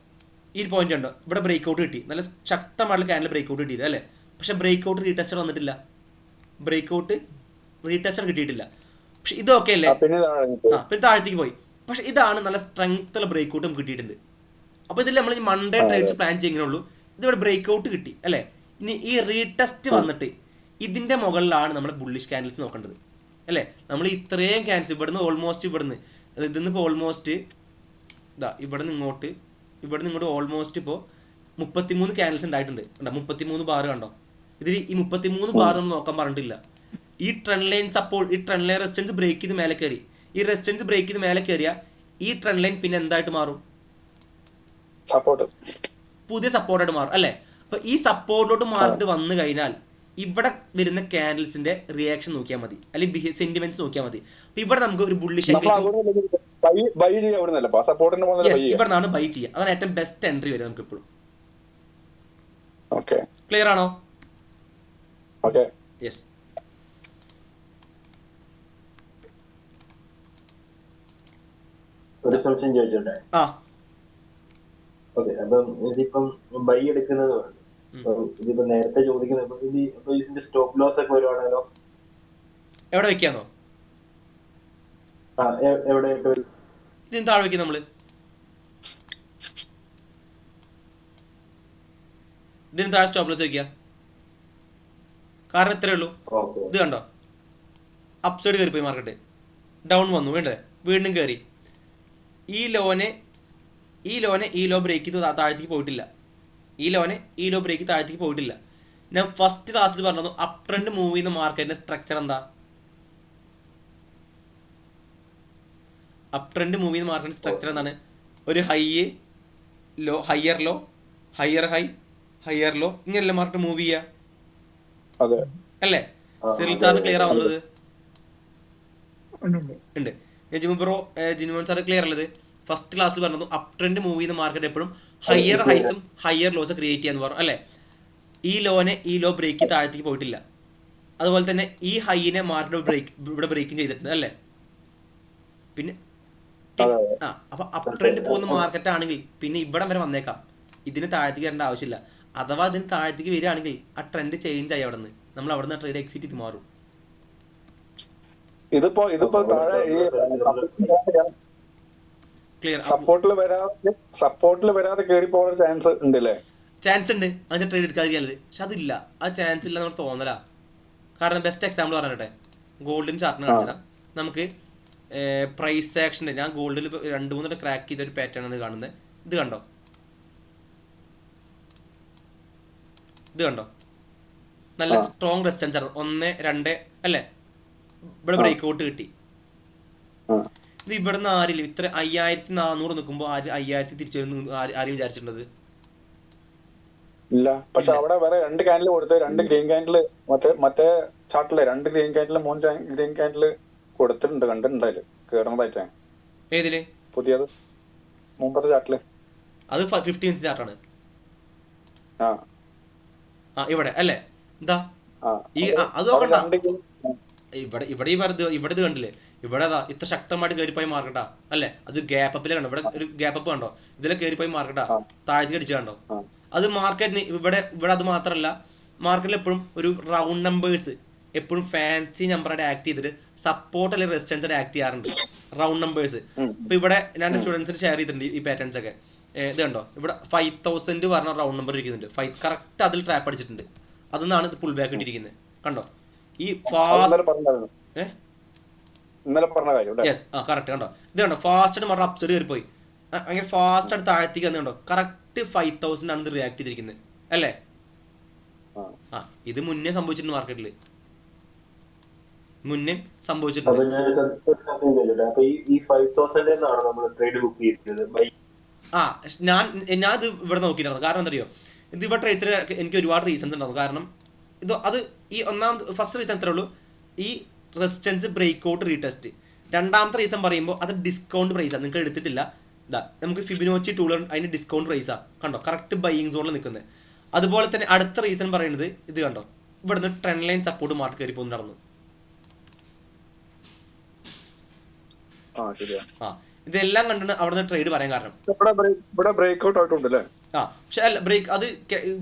ഈ പോയിന്റ് ഉണ്ടോ? ഇവിടെ ബ്രേക്ക് ഔട്ട് കിട്ടി, നല്ല ശക്തമായിട്ടുള്ള ക്യാൻഡിൽ ബ്രേക്ക് ഔട്ട് കിട്ടിയത് അല്ലേ? പക്ഷെ ബ്രേക്ക് ഔട്ട് റീടെസ്റ്റഡ് വന്നിട്ടില്ല, ബ്രേക്ക് ഔട്ട് റീടെസ്റ്റഡ് കിട്ടിയിട്ടില്ല. പക്ഷെ ഇത് ഓക്കെ അല്ലേ? പിന്നെ താഴത്തേക്ക് പോയി. പക്ഷെ ഇതാണ് നല്ല സ്ട്രെങ്ത് ഉള്ള ബ്രേക്ക് ഔട്ട് നമുക്ക് കിട്ടിയിട്ടുണ്ട്. അപ്പോൾ ഇതിൽ നമ്മൾ ഈ മൺഡേ ട്രേഡ്സ് പ്ലാൻ ചെയ്യുന്നുള്ളൂ. ഇതിവിടെ ബ്രേക്ക് ഔട്ട് കിട്ടി അല്ലേ? ഇനി ഈ റീടെസ്റ്റ് വന്നിട്ട് ഇതിൻ്റെ മുകളിലാണ് നമ്മൾ ബുള്ളിഷ് ക്യാൻഡിൽസ് നോക്കേണ്ടത് അല്ലേ? നമ്മൾ ഇത്രയും ക്യാൻഡിൽസ് ഇവിടുന്ന് ഓൾമോസ്റ്റ് ഇതിന്ന് ഇപ്പോൾ ഓൾമോസ്റ്റ് ഇതാ ഇവിടുന്ന് ഇങ്ങോട്ട് ഓൾമോസ്റ്റ് ഇപ്പോൾ 33 ക്യാൻഡിൽസ് ഉണ്ടായിട്ടുണ്ട്. കണ്ടോ 33 ബാർ കണ്ടോ? ഇതിൽ ഈ 33 ബാർ നമ്മൾ നോക്കാൻ പറഞ്ഞിട്ടില്ല. ഈ ട്രെൻഡ് ലൈൻ സപ്പോർട്ട്, ഈ ട്രെൻഡ് ലൈൻ റെസിസ്റ്റൻസ് ബ്രേക്ക് ചെയ്ത് മേലെ കയറി, ഈ റെസിസ്റ്റൻസ് ബ്രേക്ക് ചെയ്ത് മേലെ കയറിയാൽ ഈ ട്രെൻഡ് ലൈൻ പിന്നെ എന്തായിട്ട് മാറും? പുതിയ സപ്പോർട്ടായിട്ട് മാറും അല്ലേ? അപ്പോൾ ഈ സപ്പോർട്ടിലോട്ട് മാറിയിട്ട് വന്നു കഴിഞ്ഞാൽ ഇവിടെ വരുന്ന ക്യാൻഡിൽസിന്റെ റിയാക്ഷൻ നോക്കിയാൽ മതി, അല്ലെങ്കിൽ സെന്റിമെന്റ്സ് നോക്കിയാൽ മതി. അപ്പോൾ ഇവിടെ നമുക്ക് ഒരു ബുള്ളിഷ് ഇവിടെ നിന്നാണ് ബൈ ചെയ്യുക. അതാണ് ഏറ്റവും ബെസ്റ്റ് എൻട്രി വരിക നമുക്ക് ഇപ്പോഴും. ക്ലിയർ ആണോ? യെസ്. ഒരു സംശയം ചോദിച്ചോട്ടെ? ഓക്കെ, അപ്പം ഇതിപ്പം ബൈ എടുക്കുന്നത് ഇതിപ്പോ നേരത്തെ ചോദിക്കുന്നത് ഇതിന്റെ സ്റ്റോപ്പ് ലോസ് ഒക്കെ വരുവാണല്ലോ, എവിടെ വെക്കാന്നോ? എവിടെ ഇതിന് താഴെ വെക്കും നമ്മള്. ഇതിന് താഴെ സ്റ്റോപ്പ് ലോസ് വെക്കുക. കാരണം ഇത്രയേ ഉള്ളൂ. ഇത് കണ്ടോ, അപ്സൈഡ് കയറി പോയി മാർക്കറ്റ്, ഡൗൺ വന്നു വേണ്ടേ, വീണ്ടും കയറി. ഈ ലോനെ ഈ ലോ ബ്രേക്ക് ചെയ്ത് താഴത്തേക്ക് പോയിട്ടില്ല. ഈ ലോ ബ്രേക്ക് താഴത്തേക്ക് പോയിട്ടില്ല. ഞാൻ ഫസ്റ്റ് ക്ലാസ്സിൽ പറഞ്ഞു അപ് ട്രെൻഡ് മൂവ് ചെയ്യുന്ന മാർക്കറ്റിന്റെ സ്ട്രക്ചർ എന്താ? അപ് ട്രെൻഡ് മൂവ് ചെയ്യുന്ന മാർക്കറ്റിന്റെ സ്ട്രക്ചർ എന്താണ്? ഒരു low, higher low, higher high, higher low, ഇങ്ങനെയല്ലേ മാർക്കറ്റ് മൂവ് ചെയ്യുക അല്ലേ? സിറിൽ സാറിന് ക്ലിയർ ആവുന്നത് ഉണ്ട്. ജിനുവൻ സാറ് ക്ലിയർ ഉള്ളത് ഫസ്റ്റ് ക്ലാസ്സിൽ പറഞ്ഞു അപ് ട്രെൻഡ് മൂവ് ചെയ്യുന്ന മാർക്കറ്റ് എപ്പോഴും ഹയർ ഹൈസും ഹയർ ലോസും ക്രിയേറ്റ് ചെയ്യാന്ന് പറഞ്ഞു അല്ലേ? ഈ ലോ ബ്രേക്ക് താഴത്തേക്ക് പോയിട്ടില്ല. അതുപോലെ തന്നെ ഈ ഹൈനെ മാർക്കറ്റ് ഇവിടെ ബ്രേക്കിംഗ് ചെയ്തിട്ടുണ്ട് അല്ലേ? പിന്നെ അപ്പൊ അപ് ട്രെൻഡ് പോകുന്ന മാർക്കറ്റ് ആണെങ്കിൽ പിന്നെ ഇവിടം വരെ വന്നേക്കാം, ഇതിന് താഴത്തേക്ക് വരേണ്ട ആവശ്യമില്ല. അഥവാ ഇതിന് താഴത്തേക്ക് വരികയാണെങ്കിൽ ആ ട്രെൻഡ് ചേഞ്ച് ആയി അവിടെ നിന്ന് നമ്മൾ അവിടെ നിന്ന് ട്രേഡ് എക്സിറ്റ് ചെയ്ത് മാറും. ഇതിപ്പോ സപ്പോർട്ടിൽ വരാതെ കേറി പോകാൻ ചാൻസ് ഉണ്ട് അതിന്റെ ട്രേഡ് എടുക്കാതിരിക്കാനുള്ളത്. പക്ഷെ അതില്ല, ആ ചാൻസ് ഇല്ല നമ്മൾ തോന്നലാ. കാരണം ബെസ്റ്റ് എക്സാമ്പിൾ പറഞ്ഞിട്ടെ, ഗോൾഡിന് ചാർട്ടിന് കാണിച്ചാൽ നമുക്ക് പ്രൈസ് ആക്ഷൻ്റെ, ഞാൻ ഗോൾഡിൽ 2-3 ക്രാക്ക് ചെയ്ത ഒരു പാറ്റേൺ ആണ് കാണുന്നത്. ഇത് കണ്ടോ നല്ല സ്ട്രോങ് റെസിസ്റ്റൻസ് ആണ്. 1, 2 അല്ലേ? ഇവിടെ ബ്രേക്ക് ഔട്ട് കിട്ടി. ഇത് ഇവിടെ നിന്ന് ആരില്ല ഇത്ര 5400 നിൽക്കുമ്പോൾ 5000 തിരിച്ചു വരുന്ന ആരും വിചാരിച്ചിട്ടുള്ളത് ഇല്ല. പക്ഷെ അവിടെ വേറെ 2 ക്യാൻഡിൽ കൊടുത്ത് 2 ഗ്രീൻ ക്യാൻഡിൽ മറ്റേ ചാർട്ടില് 2 ഗ്രീൻ ക്യാൻഡിൽ 3 ഗ്രീൻ ക്യാൻഡിൽ കൊടുത്തിട്ടുണ്ട്, കണ്ടിട്ടുണ്ടായില്ല കേറണതായിട്ടേ. ഏതില്? പുതിയത് മുമ്പത്തെ ചാർട്ടില്. അത് 15 മിനിറ്റ്സ് ചാർട്ടാണ്. ഇവിടെ അല്ലേ? എന്താ ഈ അത് നോക്കണ്ട. ഇവിടെ ഇത് കണ്ടില്ലേ? ഇവിടെ ഇത്ര ശക്തമായിട്ട് കയറിപ്പോയി മാർക്കറ്റാ അല്ലേ? അത് ഗ്യാപ്പ് അപ്പിലെ കണ്ടോ? ഇവിടെ ഒരു ഗ്യാപ്പ് അപ്പ് കണ്ടോ? ഇതിലെ കയറിപ്പോയി മാർക്കറ്റാ, താഴത്തേക്ക് അടിച്ചു കണ്ടോ? അത് മാർക്കറ്റിന് ഇവിടെ അത് മാത്രമല്ല, മാർക്കറ്റിൽ എപ്പോഴും ഒരു റൗണ്ട് നമ്പേഴ്സ് എപ്പോഴും ഫാൻസി നമ്പറായിട്ട് ആക്ട് ചെയ്തിട്ട് സപ്പോർട്ട് അല്ലെങ്കിൽ റെസിസ്റ്റൻസ് ആയിട്ട് ആക്ട് ചെയ്യാറുണ്ട്, റൗണ്ട് നമ്പേഴ്സ്. ഇപ്പൊ ഇവിടെ ഞാൻ സ്റ്റുഡൻസിന് ഷെയർ ചെയ്തിട്ടുണ്ട് ഈ പാറ്റേൺസ് ഒക്കെ. ഇത് കണ്ടോ, ഇവിടെ 5000 പറഞ്ഞ റൗണ്ട് നമ്പർ ഇരിക്കുന്നുണ്ട്. കറക്റ്റ് അതിൽ ട്രാപ്പ് അടിച്ചിട്ടുണ്ട്. അതെന്നാണ് ഇത് പുൾ ബാക്ക് ഇട്ടിരിക്കുന്നത്. കണ്ടോ ഈ കറക്റ്റ് കണ്ടോ? ഇത് കണ്ടോ ഫാസ്റ്റ് ആയിട്ട് മാറി അപ്സൈഡ് കയറി പോയി, അങ്ങനെ ഫാസ്റ്റ് ആയിട്ട് താഴത്തേക്ക് വന്നു. കണ്ടോ കറക്റ്റ് 5000 ആണ് ഇത് റിയാക്ട് ചെയ്തിരിക്കുന്നത് അല്ലേ? ഇത് മുന്നേ സംഭവിച്ചിട്ടുണ്ട്, മാർക്കറ്റിൽ മുന്നേ സംഭവിച്ചിട്ടുണ്ട്. ഞാൻ ഇത് ഇവിടെ നോക്കിയിട്ടുണ്ടായിരുന്നു. കാരണം എന്താ അറിയോ, ഇത് ഇവിടെ ട്രേഡ്സിന് എനിക്ക് ഒരുപാട് റീസൺസ് ഉണ്ടായിരുന്നു. കാരണം അത് ഈ ഫസ്റ്റ് റീസൺ എത്രയേ ഉള്ളൂ, ഈ റെസിസ്റ്റൻസ് ബ്രേക്ക് ഔട്ട് റീടെസ്റ്റ്. രണ്ടാമത്തെ റീസൺ പറയുമ്പോൾ അത് ഡിസ്കൗണ്ട് പ്രൈസാണ്, നിങ്ങൾക്ക് എടുത്തിട്ടില്ല. നമുക്ക് ഫിബിനോച്ചി ടൂൾ അതിന് ഡിസ്കൗണ്ട് പ്രൈസാണ്. കണ്ടോ കറക്റ്റ് ബൈയിങ് സോണിൽ നിൽക്കുന്നത്. അതുപോലെ തന്നെ അടുത്ത റീസൺ പറയുന്നത് ഇത് കണ്ടോ, ഇവിടുന്ന് ട്രെൻഡ് ലൈൻ സപ്പോർട്ട് മാർക്കറ്റ് കയറി പോകുന്നു നടന്നു. ഇതെല്ലാം കണ്ടാണ് അവിടെ നിന്ന് ട്രേഡ് പറയാൻ കാരണം. ഇവിടെ ബ്രേക്ക് ഔട്ട് ആയിട്ടുണ്ടല്ലേ? പക്ഷെ അല്ല ബ്രേക്ക് അത്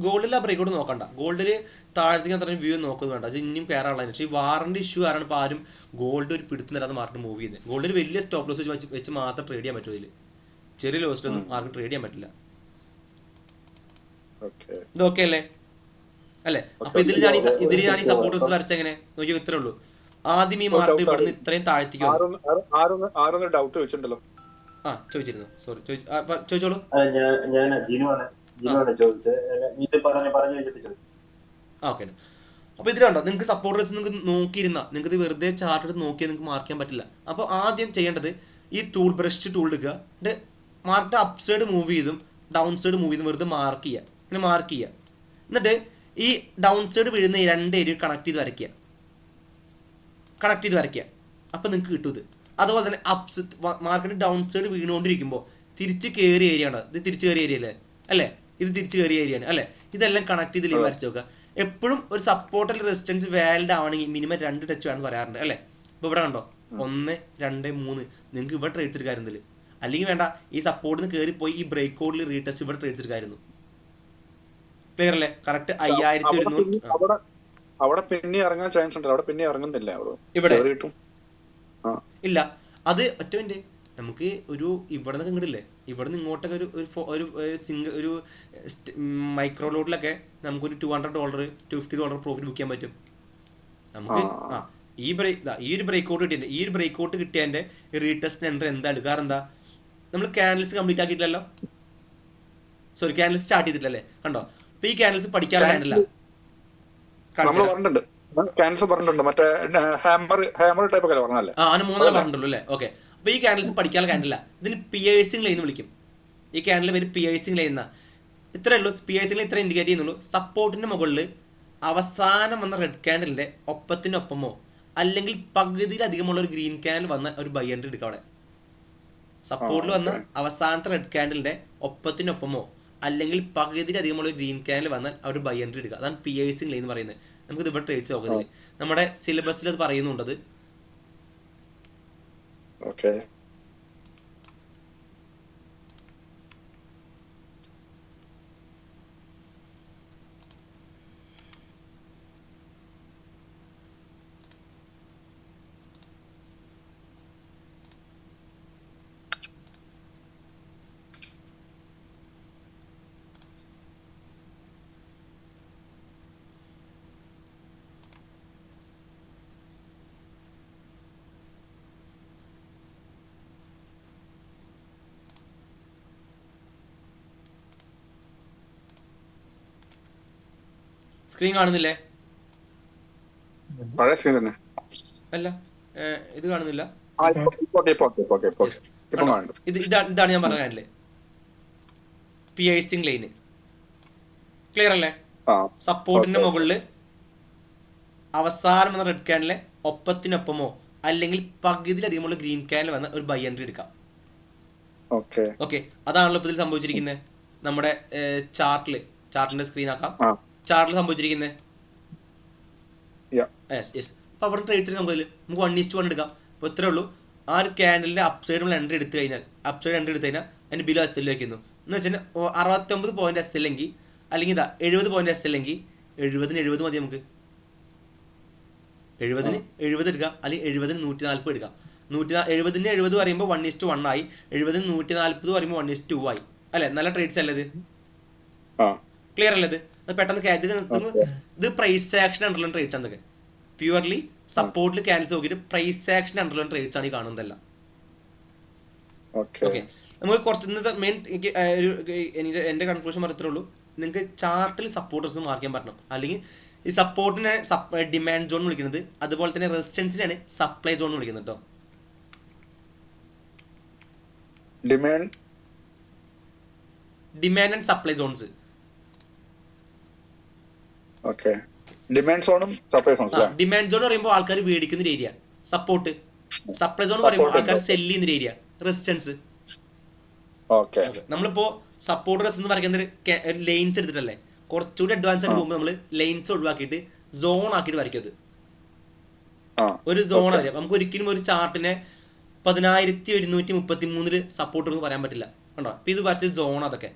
ഗോൾഡിൽ ആ ബ്രേക്ക് ഔട്ട് നോക്കണ്ട. ഗോൾഡിൽ താഴത്തേക്ക് അത്രയും വ്യൂ നോക്കുന്നത് വേണ്ട. അത് ഇനിയും കയറാനുള്ളതിന്. പക്ഷേ ഈ വാറണ്ടി ഇഷ്യൂ കാരണം ഇപ്പോൾ ആരും ഗോൾഡ് ഒരു പിടുത്തം തരാതെ മാർക്കറ്റ് മൂവ് ചെയ്യുന്നത്. ഗോൾഡിൽ വലിയ സ്റ്റോപ്പ് ലോസ് വെച്ച് മാത്രം ട്രേഡ് ചെയ്യാൻ പറ്റും. ഇതിൽ ചെറിയ ലോസിലൊന്നും മാർക്കറ്റ് ട്രേഡ് ചെയ്യാൻ പറ്റില്ല. ഇത് ഓക്കെ അല്ലേ? അല്ലേ? അപ്പൊ ഇതിൽ ഞാൻ ഈ സപ്പോർട്ടേഴ്സ് വരച്ച എങ്ങനെ നോക്കിയോ? ഇത്രേ ഉള്ളൂ. ആദ്യം ഈ മാർക്കറ്റ് ഇവിടുന്ന് ഇത്രയും താഴ്ത്തിക്ക് ഡൗട്ട് വെച്ചിട്ടുണ്ടല്ലോ. ചോദിച്ചിരുന്നു. സോറി, ചോദിച്ചോളൂ. ഓക്കെ. അപ്പൊ ഇതിൽ കണ്ടോ, നിങ്ങൾക്ക് സപ്പോർട്ടേഴ്സ് നിങ്ങൾക്ക് നോക്കിയിരുന്ന നിങ്ങൾക്ക് ഇത് വെറുതെ ചാർട്ട് എടുത്ത് നോക്കിയാൽ നിങ്ങൾക്ക് മാർക്ക് ചെയ്യാൻ പറ്റില്ല. അപ്പോൾ ആദ്യം ചെയ്യേണ്ടത് ഈ ടൂൾ ബ്രഷ് ടൂൾ എടുക്കുക. മാർക്കറ്റ് അപ്പ് സൈഡ് മൂവ് ചെയ്തും ഡൗൺ സൈഡ് മൂവ് ചെയ്തും വെറുതെ മാർക്ക് ചെയ്യുക. ഇങ്ങനെ മാർക്ക് ചെയ്യുക. എന്നിട്ട് ഈ ഡൗൺ സൈഡ് വീഴുന്ന ഈ രണ്ട് ഏരിയ കണക്ട് ചെയ്ത് വരയ്ക്കുക. അപ്പം നിങ്ങൾക്ക് കിട്ടും ഇത്. അതുപോലെ തന്നെ അപ്സ് മാർക്കറ്റ് ഡൗൺ സൈഡ് വീണുകൊണ്ടിരിക്കുമ്പോൾ തിരിച്ച് കയറിയ ഏരിയ ആണ്. ഇത് തിരിച്ച് കയറിയ ഏരിയ അല്ലേ? ഇത് തിരിച്ച് കയറിയ ഏരിയ ആണ് അല്ലേ? ഇതെല്ലാം കണക്ട് ചെയ്ത് വരച്ച് നോക്കുക. എപ്പോഴും ഒരു സപ്പോർട്ടൽ റെസിസ്റ്റൻസ് വാലിഡ് ആവണമെങ്കിൽ മിനിമം 2 ടച്ച് വേണമെന്ന് പറയാറുണ്ട് അല്ലേ? ഇപ്പോൾ ഇവിടെ കണ്ടോ 1, 2, 3 നിങ്ങൾക്ക് ഇവിടെ ട്രേഡ്സ് എടുക്കാറുണ്ട്. അല്ലെങ്കിൽ വേണ്ട, ഈ സപ്പോർട്ടിൽ നിന്ന് കയറിപ്പോയി ഈ ബ്രേക്ക് ഔട്ടിൽ റീടെസ്റ്റ് ഇവിടെ ട്രേഡ്സ് എടുക്കായിരുന്നു. ക്ലിയർ അല്ലേ? കറക്റ്റ് 5100. അവിടെ പിന്നെ ഇറങ്ങാൻ ചാൻസ് ഉണ്ട്. അവിടെ പിന്നെ ഇറങ്ങുന്നില്ല. ഇവിടെ ഇല്ല. അത് ഒറ്റ മിനിറ്റ്. നമുക്ക് ഒരു ഇവിടെ നിന്ന് ഇങ്ങോട്ടില്ലേ, ഇവിടെ നിന്ന് ഇങ്ങോട്ടൊക്കെ ഒരു മൈക്രോ ലോട്ടിലൊക്കെ നമുക്കൊരു $200 $250 പ്രോഫിറ്റ് ബുക്ക് ചെയ്യാൻ പറ്റും നമുക്ക്. ഈ ഒരു ബ്രേക്ക് ഔട്ട് കിട്ടിയ ഈ ഒരു ബ്രേക്ക് ഔട്ട് കിട്ടിയതിന്റെ റീടെസ്റ്റ് എൻട്രി എന്താ എടുക്കുക? കാരണം എന്താ, നമ്മൾ ക്യാൻഡിൽസ് കംപ്ലീറ്റ് ആക്കിയിട്ടില്ലല്ലോ. സോറി, ക്യാൻഡിൽസ് സ്റ്റാർട്ട് ചെയ്തിട്ടില്ലല്ലേ? കണ്ടോ? അപ്പൊ ഈ ക്യാൻഡിൽസ് പഠിക്കാൻ കാണില്ല. മറ്റേ ഹാമർ ടൈപ്പ് ഒക്കെ പറഞ്ഞല്ലേ? അങ്ങനെ 3 പറഞ്ഞിട്ടുള്ളൂ അല്ലേ? ഓക്കെ. അപ്പൊ ഈ ക്യാൻഡിൽസ് പഠിക്കാൻ കാണില്ല. ഇതിന് പിയേഴ്സിംഗ് ലൈൻ എന്ന് വിളിക്കും. ഈ ക്യാൻഡിൽ പേര് പിയേഴ്സിംഗ് ലൈൻ എന്നാ. ഇത്രേ ഉള്ളൂ. പിയേഴ്സിംഗ് ലൈൻ ഇത്ര ഇൻഡിക്കേറ്റ് ചെയ്യുന്നുള്ളൂ. സപ്പോർട്ടിന്റെ മുകളിൽ അവസാനം വന്ന റെഡ് ക്യാൻഡലിന്റെ ഒപ്പത്തിനൊപ്പമോ അല്ലെങ്കിൽ പകുതിയിലധികമുള്ള ഒരു ഗ്രീൻ ക്യാൻഡിൽ വന്ന ഒരു ബൈ എൻട്രി എടുക്കുക. അവിടെ സപ്പോർട്ടിൽ വന്ന അവസാനത്തെ റെഡ് ക്യാൻഡലിന്റെ ഒപ്പത്തിനൊപ്പമോ അല്ലെങ്കിൽ പകുതിയിലധികമുള്ള ഗ്രീൻ ക്യാൻഡിൽ വന്നാൽ അവർ ബൈ എൻട്രി എടുക്കുക. അതാണ് പിയേഴ്സിംഗ് ലൈൻ എന്ന് പറയുന്നത്. നമുക്കിത് ഇവിടെ ട്രേഡ്സ് നോക്കുന്നത് നമ്മുടെ സിലബസിൽ അത് പറയുന്നുണ്ടത്. ഓക്കെ. സ്ക്രീൻ കാണുന്നില്ലേ? അല്ല, ഇത് കാണുന്നില്ല. ഇതാണ് ഞാൻ പറഞ്ഞല്ലേ പിയേഴ്സിംഗ് ലൈന്. ക്ലിയർ അല്ലേ? സപ്പോർട്ടിന്റെ മുകളിൽ അവസാനം വന്ന റെഡ് ക്യാൻഡിലെ ഒപ്പത്തിനൊപ്പമോ അല്ലെങ്കിൽ പകുതിയിലധികമുള്ള ഗ്രീൻ ക്യാൻഡിൽ വന്ന ഒരു ബൈ എൻട്രി എടുക്കാം. ഓക്കെ. അതാണല്ലോ ഇപ്പൊ ഇതിൽ സംഭവിച്ചിരിക്കുന്നത്. നമ്മുടെ ചാർട്ടിന്റെ സ്ക്രീൻ ആക്കാം. ചാർട്ടിൽ സംഭവിച്ചിരിക്കുന്നത് അപ്പൊ അവിടെ ട്രേഡ്സ് എടുക്കാൻ നമുക്ക് 1:1 എടുക്കാം. അപ്പൊ ഇത്രേ ഉള്ളൂ. ആ ഒരു ക്യാൻഡലിന്റെ അപ്സൈഡ് നമ്മൾ എൻട്രി എടുത്തു കഴിഞ്ഞാൽ അതിന് ബിലോ എസ് എൽ വയ്ക്കുന്നു എന്ന് വെച്ചാൽ 69 പോയിന്റ് എസ് എല്ലെങ്കിൽ അല്ലെങ്കിൽ 70 പോയിന്റ് എസ് എല്ലെങ്കിൽ 70-ന് 70 മതി. നമുക്ക് 70-ന് 70 എടുക്കാം, അല്ലെങ്കിൽ 70-ന് 140 എടുക്കാം. 70-ന് 70 പറയുമ്പോൾ 1:1 ആയി. 70-ന് 140 പറയുമ്പോൾ 1:2 ആയി അല്ലെ? നല്ല ട്രേഡ്സ് അല്ലേ ഇത്? ക്ലിയർ അല്ലേ? അത് പെട്ടെന്ന് ഇത് പ്രൈസ് ആക്ഷൻ അണ്ടർലൈൻ ട്രേഡ്സ് ആണ്. ഇതൊക്കെ പ്യുവർലി സപ്പോർട്ടിൽ ക്യാൻസൽ നോക്കിയിട്ട് പ്രൈസ് ആക്ഷൻ അണ്ടർലൈൻ ട്രേഡ്സ് ആണ് ഈ കാണുന്നതല്ല. ഓക്കെ. നമുക്ക് കുറച്ച് മെയിൻ എന്റെ കൺക്ലൂഷൻ മാത്രമേ ഉള്ളൂ. നിങ്ങൾക്ക് ചാർട്ടിൽ സപ്പോർട്ടേഴ്സ് മാർക്ക് ചെയ്യാൻ പറ്റണം. അല്ലെങ്കിൽ ഈ സപ്പോർട്ടിനെ ഡിമാൻഡ് സോൺ വിളിക്കുന്നത്, അതുപോലെ തന്നെ റെസിസ്റ്റൻസിനെയാണ് സപ്ലൈ സോൺ വിളിക്കുന്നത് കേട്ടോ. Demand and supply zones. Demand zone പറയുമ്പോൾ ആൾക്കാർ മേടിക്കുന്ന ഒരു ഏരിയ സപ്പോർട്ട്. സപ്ലൈ സോൺ പറയുമ്പോൾ ആൾക്കാർ സെല് ചെയ്യുന്ന ഒരു ഏരിയ റെസിസ്റ്റൻസ്. നമ്മളിപ്പോ സപ്പോർട്ട് റെസിസ്റ്റൻസ് പറയുന്നത് ലൈൻസ് എടുത്തിട്ടല്ലേ? കുറച്ചുകൂടി അഡ്വാൻസ് ആയിട്ട് പോകുമ്പോൾ നമ്മൾ ലൈൻസ് ഒഴിവാക്കിയിട്ട് സോൺ ആക്കിയിട്ട് വരയ്ക്കും. അത് ഒരു സോൺ വരെ നമുക്ക് ഒരിക്കലും ഒരു ചാർട്ടിനെ 10133 സപ്പോർട്ട് എന്ന് പറയാൻ പറ്റില്ല കണ്ടോ. അപ്പോൾ ഇത് വരച്ച സോൺ അതൊക്കെ.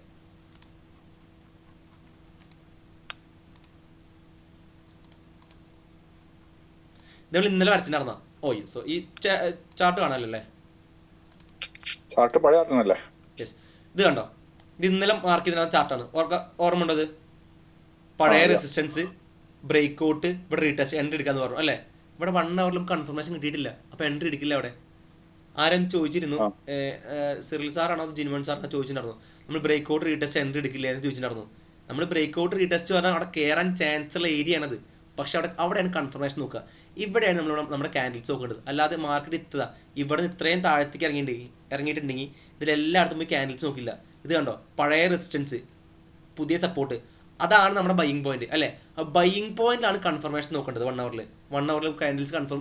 നമ്മൾ ഇന്നലെ വരച്ചിട്ടുണ്ടായിരുന്ന സോ ഈ ചാർട്ട് കാണാമല്ലോ അല്ലേ? ചാർട്ട് പഴയ ചാർട്ടല്ലേ? യെസ്. ഇത് കണ്ടോ, ഇത് ഇന്നലെ മാർക്ക് ചെയ്ത ചാർട്ടാണ്. ഓർമ്മ ഉണ്ടത്? പഴയ റെസിസ്റ്റൻസ്, ബ്രേക്ക് ഔട്ട്, ഇവിടെ റീടെസ്റ്റ്, എൻട്രി എടുക്കാന്ന് പറഞ്ഞു അല്ലേ? ഇവിടെ 1 അവറിലും കൺഫർമേഷൻ കിട്ടിയിട്ടില്ല. അപ്പോൾ എൻട്രി എടുക്കില്ല അവിടെ. ആരും ചോദിച്ചിരുന്നു, സിറിൽ സാറാണോ അത് ജിൻമോൻ സാറിനോ ചോദിച്ചിട്ടുണ്ടായിരുന്നു, നമ്മൾ ബ്രേക്ക് ഔട്ട് റീടെസ്റ്റ് എൻട്രി എടുക്കില്ല എന്ന് ചോദിച്ചിട്ടുണ്ടായിരുന്നു. നമ്മൾ ബ്രേക്ക് ഔട്ട് റീടെസ്റ്റ് പറഞ്ഞാൽ അവിടെ കയറാൻ ചാൻസ് ഉള്ള ഏരിയ ആണത്. പക്ഷെ അവിടെയാണ് കൺഫർമേഷൻ നോക്കുക. ഇവിടെയാണ് നമ്മുടെ ക്യാൻഡിൽസ് നോക്കേണ്ടത്. അല്ലാതെ മാർക്കറ്റ് ഇത്തതാ ഇവിടെ നിന്ന് ഇത്രയും താഴത്തേക്ക് ഇറങ്ങിയിട്ടുണ്ടെങ്കിൽ ഇതിലെല്ലായിടത്തും പോയി ക്യാൻഡിൽസ് നോക്കില്ല. ഇത് കണ്ടോ, പഴയ റെസിസ്റ്റൻസ്, പുതിയ സപ്പോർട്ട്, അതാണ് നമ്മുടെ ബൈയിങ് പോയിന്റ് അല്ലേ? ബൈയിങ് പോയിന്റിലാണ് കൺഫർമേഷൻ നോക്കേണ്ടത്. 1 അവറിൽ ക്യാൻഡിൽസ് കൺഫേം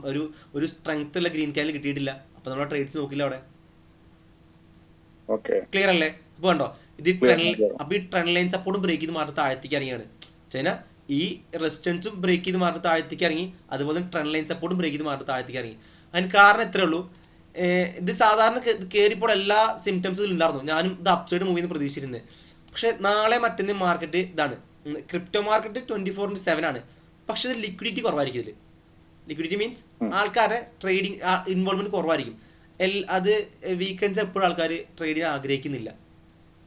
ഒരു സ്ട്രെങ്ത് ഉള്ള ഗ്രീൻ ക്യാൻഡിൽ കിട്ടിയിട്ടില്ല. അപ്പോൾ നമ്മുടെ ട്രേഡ്സ് നോക്കില്ല അവിടെ. ക്ലിയർ അല്ലേ? അപ്പോൾ കണ്ടോ, ഇത് അപ്പോൾ ഈ ട്രെൻഡ് ലൈൻ സപ്പോർട്ടും ബ്രേക്ക് ചെയ്ത് മാറി താഴത്തേക്ക് ഇറങ്ങിയാണ്. ചൈന ഈ റെസിസ്റ്റൻസും ബ്രേക്ക് ചെയ്ത് മാറി താഴത്തേക്ക് ഇറങ്ങി, അതുപോലെ ട്രെൻഡ് ലൈൻ സപ്പോർട്ടും ബ്രേക്ക് ചെയ്ത് മാറി താഴത്തേക്ക് ഇറങ്ങി. അതിന് കാരണം എത്രയേ ഉള്ളൂ, ഇത് സാധാരണ കയറിപ്പോൾ എല്ലാ സിംറ്റംസും ഉണ്ടായിരുന്നു. ഞാനും ഇത് അപ്സൈഡ് മൂവിന്ന് പ്രതീക്ഷിച്ചിരുന്നത്. പക്ഷെ നാളെ മറ്റൊന്ന് മാർക്കറ്റ് ഇതാണ്, ക്രിപ്റ്റോ മാർക്കറ്റ് 24/7 ആണ്. പക്ഷെ ഇത് ലിക്വിഡിറ്റി കുറവായിരിക്കും. ഇതിൽ ലിക്വിഡിറ്റി മീൻസ് ആൾക്കാരുടെ ട്രേഡിങ് ഇൻവോൾവ്മെന്റ് കുറവായിരിക്കും. അത് വീക്കെൻഡ്സ് എപ്പോഴും ആൾക്കാർ ട്രേഡ് ചെയ്യാൻ ആഗ്രഹിക്കുന്നില്ല.